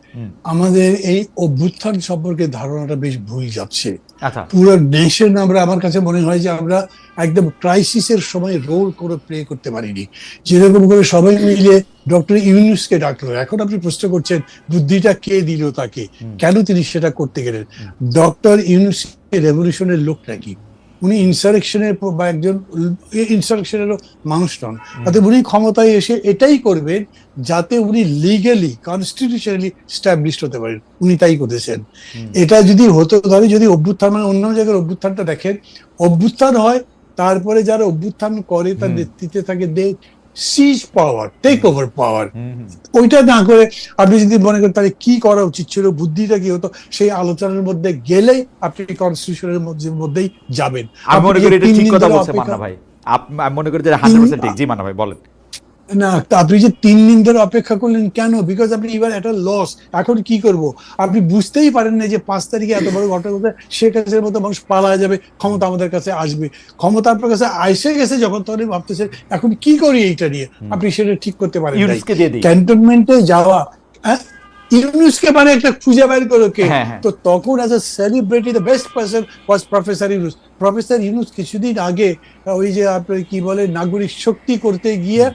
Speaker 2: আমাদের এই অভ্যুত্থান সম্পর্কে ধারণাটা বেশ ভুল যাচ্ছে।
Speaker 1: আচ্ছা,
Speaker 2: পুরো নেশন আমরা, আমার কাছে মনে হয় যে আমরা একদম ক্রাইসিসের সময় রোল করে প্লে করতে পারিনি। যেরকম করে সবাই মিলে ডক্টর ইউনূসকে ডাকলো, এখন আপনি প্রশ্ন করছেন বুদ্ধিটা কে দিল তাকে, কেন তিনি সেটা করতে গেলেন? ডক্টর ইউনূস রেভলিউশনের লোক নাকি? উনি ইনসারেকশনের বা একজন ইনসারেকশনেরও মানুষ নন। তাতে উনি ক্ষমতায় এসে এটাই করবেন যাতে উনি লিগালি কনস্টিটিউশনালি স্ট্যাবলিশড হতে পারেন, উনি তাই করেছেন। এটা যদি হতো, তাহলে যদি অভ্যুত্থান মানে অন্য জায়গার অভ্যুত্থানটা দেখেন, অভ্যুত্থান হয়, তারপরে যারা অভ্যুত্থান করে তার নেতৃত্বে থাকে দে সিজ পাওয়ার, টেক ওভার পাওয়ার। ওইটা না করে আপনি যদি মনে করেন তাহলে কি করা উচিত ছিল, বুদ্ধিটা কি হতো, সেই আলোচনার মধ্যে গেলেই আপনি কনস্টিটিউশনের মধ্যেই যাবেন।
Speaker 1: আমি মনে করি এটা ঠিক কথা বলছে মান্না ভাই, আমি মনে করি যে 100% ঠিক। জি মান্না ভাই বলেন।
Speaker 2: না, আপনি যে 3 দিন ধরে অপেক্ষা করলেন কেন? বিকজ আপনি এবার একটা লস। এখন কি করব আপনি বুঝতেই পারেন না যে 5 তারিখে এত বড় ঘটনা ঘটে, শেখ হাসিনার মতো মানুষ পালা যাবে, ক্ষমতা আমাদের কাছে আসবে, ক্ষমতা আপনার কাছে এসে গেছে যখন, তখন ভাবতেছেন এখন কি করি এইটা নিয়ে, আপনি সেটা ঠিক করতে পারেন। ক্যান্টনমেন্টে যাওয়া, ইউনূসকে মানে একটা খুঁজে বের করো কে, তো তখন as a celebrity the best person was professor Yunus. Professor Yunus কিছুদিন আগে ওই যে আপনার কি বলে নাগরিক শক্তি করতে গিয়ে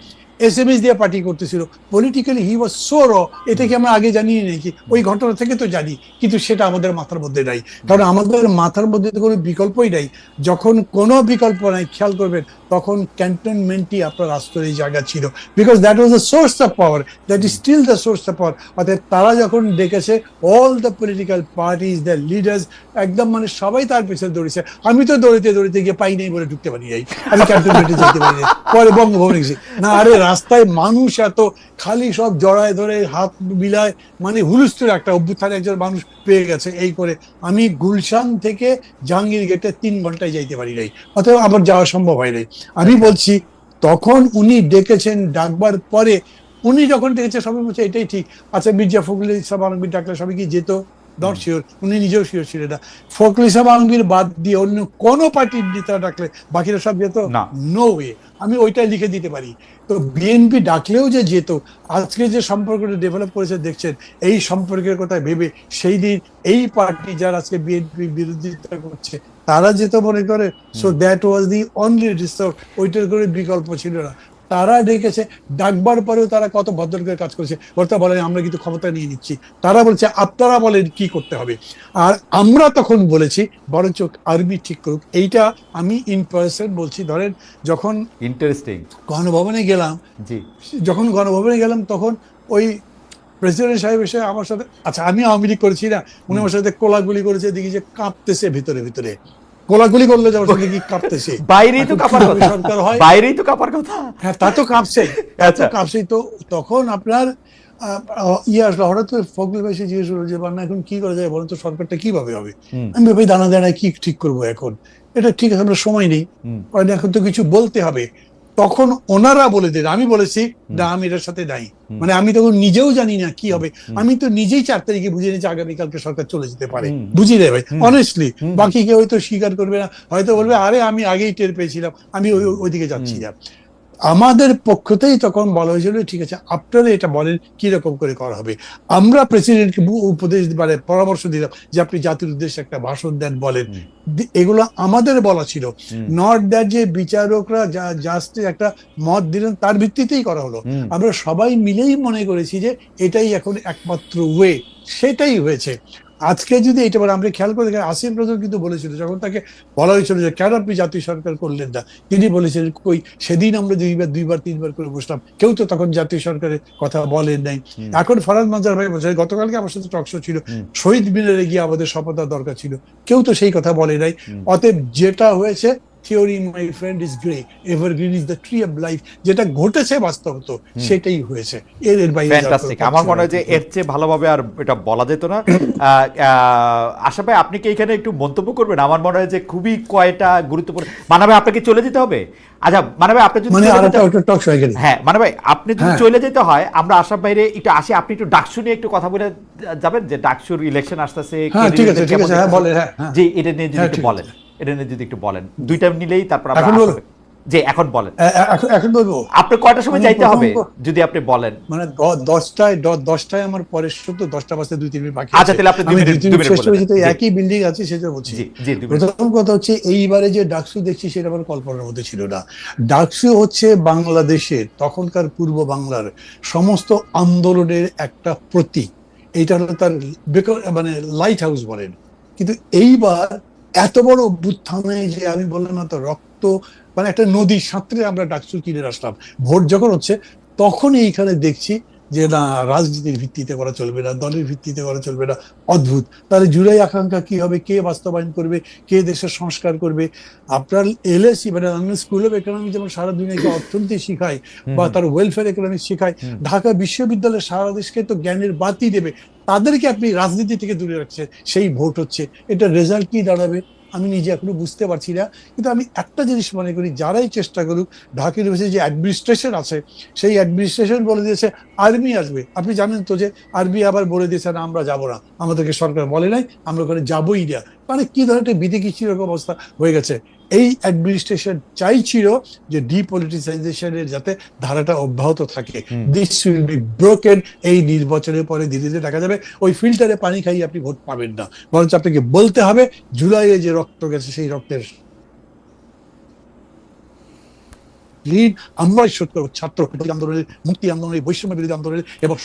Speaker 2: SMS দিয়ে পার্টি করতেছিল, পলিটিক্যালি হি ওয়াজ সো র। এটা কি আমরা আগে জানি নাকি? ওই ঘটনা থেকে তো জানি, কিন্তু সেটা আমাদের মাথার মধ্যে নাই, কারণ আমাদের মাথার মধ্যে তো কোনো বিকল্পই নাই। যখন কোনো বিকল্প নাই, খেয়াল করবেন, তখন ক্যান্টনমেন্টই আপনার আশ্রয়ের জায়গা ছিল, because that was the source of power, that is still the source of power. অর্থাৎ তারা যখন ডেকেছে, all the political parties, the leaders, একদম মানে সবাই তার পেছনে দৌড়েছে। আমি তো দৌড়িতে দৌড়িতে গিয়ে পাই নাই বলে ঢুকতে পারি নাই, আমি ক্যান্টনমেন্টে যেতে পারি নাই, পরে বঙ্গভবনে গেছি। না, আরে রাস্তায় মানুষ এত খালি, সব জড়ায় ধরে হাত মিলায়, মানে হুলস্থুল একটা অভ্যুত্থানে একজন মানুষ পেয়ে গেছে। এই করে আমি গুলশান থেকে জাহাঙ্গীর গেটে 3 ঘন্টায় যাইতে পারি নাই, অতএব আমার যাওয়া সম্ভব হয় নাই। আমি বলছি তখন উনি ডেকেছেন, ডাকবার পরে উনি যখন ডেকেছে সবাই বলছে এটাই ঠিক। আচ্ছা, মির্জা ফখরুল ইসলাম আলমগীর ডাকলে সবাই কি যেত? নট শিওর, উনি নিজেও শিওর ছিলেন না। ফখরুল ইসলাম আলমগীর বাদ দিয়ে অন্য কোন পার্টির নেতা ডাকলে বাকিরা সব যেত? No way. আমি ওইটাই লিখে দিতে পারি। তো বিএনপি ডাকলেও যে যেত। আজকে যে সম্পর্কটা ডেভেলপ করেছে দেখছেন, এই সম্পর্কের কথা ভেবে সেই দিন এই পার্টি যারা আজকে বিএনপি বিরোধিতা করছে তারা যেত মনে করে। So that was the only resource, ওইটার করে বিকল্প ছিল না। তারা ডেকেছে, ডাকবার পরেও তারা কত ভদ্র করে কাজ করেছে। বলতে বলেন আমরা কিন্তু ক্ষমতা নিয়ে নিচ্ছি, তারা বলছে আপনারা বলেন কি করতে হবে। আর আমরা তখন বলেছি বরঞ্চ আর্মি ঠিক করুক। এইটা আমি ইন পার্সন বলছি। ধরেন যখন
Speaker 1: ইন্টারেস্টিং
Speaker 2: গণভবনে গেলাম, যখন গণভবনে গেলাম তখন ওই প্রেসিডেন্ট সাহেব এসে আমার সাথে, আচ্ছা আমি আওয়ামী লীগ করেছি না, উনি আমার সাথে কোলাগুলি করেছে, দেখি যে কাঁপতেছে ভিতরে ভিতরে। কোলাগুলি করলে যাওয়ার সাথে কি কাঁপতেছে?
Speaker 1: বাইরেই তো কাঁপার কথা, সরকার হয় বাইরেই তো কাঁপার কথা।
Speaker 2: হ্যাঁ, তা তো কাঁপছে, কাঁপছে। তো তখন আপনার আসলো হঠাৎ করে ফখরুল ভাই এসে জিজ্ঞেস করলো যে বান্না এখন কি করা যায় বলেন তো, সরকারটা কিভাবে হবে? আমি ভাই দানা দাঁড়ায় কি ঠিক করবো এখন, এটা ঠিক আছে, আমরা সময় নেই, এখন তো কিছু বলতে হবে। তখন ওনারা বলে দেন, আমি বলেছি না আমি এটার সাথে নাই, মানে আমি তখন নিজেও জানি না কি হবে। আমি তো নিজেই 4 তারিখে বুঝে নিয়েছি আগামীকালকে সরকার চলে যেতে পারে, বুঝি রে ভাই অনেস্টলি। বাকি কেউ হয়তো স্বীকার করবে না, হয়তো বলবে আরে আমি আগেই টের পেয়েছিলাম, আমি ওইদিকে যাচ্ছি না। আমাদের পক্ষতেই তখন বলা হয়েছিল ঠিক আছে আপনারা এটা বলেন কি রকম করে করা হবে। আমরা প্রেসিডেন্টকে উপদেশ মানে পরামর্শ দিলাম যে আপনি জাতির উদ্দেশ্যে একটা ভাষণ দেন বলেন। এগুলো আমাদের বলা ছিল, নট দ্যাট যে বিচারকরা জাস্ট একটা মত দিলেন তার ভিত্তিতেই করা হলো। আমরা সবাই মিলেই মনে করেছি যে এটাই এখন একমাত্র ওয়ে, সেটাই হয়েছে। আজকে যদি এটা বলে, আমরা খেয়াল করে দেখেন আসিফ নজরুল কিন্তু বলেছিল যখন তাকে বলা হয়েছিল যে কেন আপনি জাতীয় সরকার করলেন না, তিনি বলেছিলেন কই সেদিন আমরা দুইবার তিনবার করে বসলাম, কেউ তো তখন জাতীয় সরকারের কথা বলেন নাই। এখন ফরহাদ মঞ্জুর ভাই বলছে গতকালকে আমার সাথে টকশো ছিল, শহীদ মিনারে গিয়ে আমাদের শপথ দেওয়ার দরকার ছিল, কেউ তো সেই কথা বলে নাই। অতএব যেটা হয়েছে, theory my friend is grey, evergreen is the tree of life, যেটা ঘটেছে বাস্তবত সেটাই হয়েছে, এর বাইরে
Speaker 1: ফ্যান্টাস্টিক। আমার মনে হয় যে এর চেয়ে ভালোভাবে আর এটা বলা যেত না। আশা ভাই আপনি কি এখানে একটু মন্তব্য করবেন? আমার মনে হয় যে খুবই কয়টা গুরুত্বপূর্ণ। মানে ভাই আপনাকে চলে যেতে হবে? আচ্ছা মানে ভাই আপনি যদি হ্যাঁ মানে ভাই আপনি যদি চলে যেতে হয়, আমরা আশা বাইরে একটু আসি, আপনি একটু ডাকসু নিয়ে একটু কথা বলে যাবেন, যে ডাকসুর ইলেকশন আসতেছে, জি এটা নিয়ে যদি একটু বলেন, এটা নিয়ে যদি একটু বলেন, দুইটা নিলেই তারপর যে এখন বলেন,
Speaker 2: এখন বলবো
Speaker 1: আপনি কয়টার সময় যাইতে হবে যদি আপনি বলেন?
Speaker 2: মানে 10টায় আমার পরের শুধু 10টা বাজতে 2-3 মিনিট বাকি।
Speaker 1: আচ্ছা তাহলে আপনি 2 মিনিট
Speaker 2: একই বিল্ডিং আছে সেটা বলছি। প্রথম কথা হচ্ছে এইবারে যে ডাকসু দেখছি সেটা আমার কল্পনার মধ্যে ছিল না। ডাকসু হচ্ছে বাংলাদেশের তখনকার পূর্ব বাংলার সমস্ত আন্দোলনের একটা প্রতীক। এইটা হলো তার মানে লাইট হাউস বলেন। কিন্তু এইবার এত বড় অভ্যুত্থানে যে আমি বললাম না তো রক্ত মানে একটা নদী সাঁতরে আমরা ডাকসু কিনে আসলাম, ভোট যখন হচ্ছে তখন এইখানে দেখছি যে না রাজনীতির ভিত্তিতে করা চলবে না, দলের ভিত্তিতে করা চলবে না। অদ্ভুত। তাহলে জুলাই আকাঙ্ক্ষা কি হবে, কে বাস্তবায়ন করবে, কে দেশের সংস্কার করবে? আপনার এলএসি মানে স্কুল অফ ইকোনমিক্স যেমন সারা দুনিয়াকে অর্থনীতি শিখায় বা তার ওয়েলফেয়ার ইকোনমিক্স শিখায়, ঢাকা বিশ্ববিদ্যালয় সারা দেশকে তো জ্ঞানের বাতি দেবে, তাদেরকে আপনি রাজনীতি থেকে দূরে রাখছেন, সেই ভোট হচ্ছে। এটা রেজাল্ট কি দাঁড়াবে আমি নিজে এখনো বুঝতে পারছি না। কিন্তু আমি একটা জিনিস মনে করি, যারাই চেষ্টা করুক, ঢাকা ইউনিভার্সিটি যে অ্যাডমিনিস্ট্রেশন আছে সেই অ্যাডমিনিস্ট্রেশন বলে দিয়েছে আর্মি আসবে। আপনি জানেন তো যে আর্মি আবার বলে দিয়েছে না আমরা যাবো না, আমাদেরকে সরকার বলে নাই, আমরা ওখানে যাবোই না। মানে কি ধরনের বিধিকি রকম অবস্থা হয়ে গেছে। এই অ্যাডমিনিস্ট্রেশন চাইছিল যে ডিপলিটিসাইজেশনের যাতে ধারাটা অব্যাহত থাকে। This will be broken. এই নির্বাচনের পরে ধীরে ধীরে দেখা যাবে ওই ফিল্টারে পানি খাইয়ে আপনি ভোট পাবেন না, বরঞ্চ আপনাকে বলতে হবে জুলাইয়ে যে রক্ত গেছে সেই রক্তের ঋণ আমরাই শোধ করবো। ছাত্র আন্দোলনের, মুক্তি আন্দোলনের, বৈষম্য বিরোধী আন্দোলনের এবং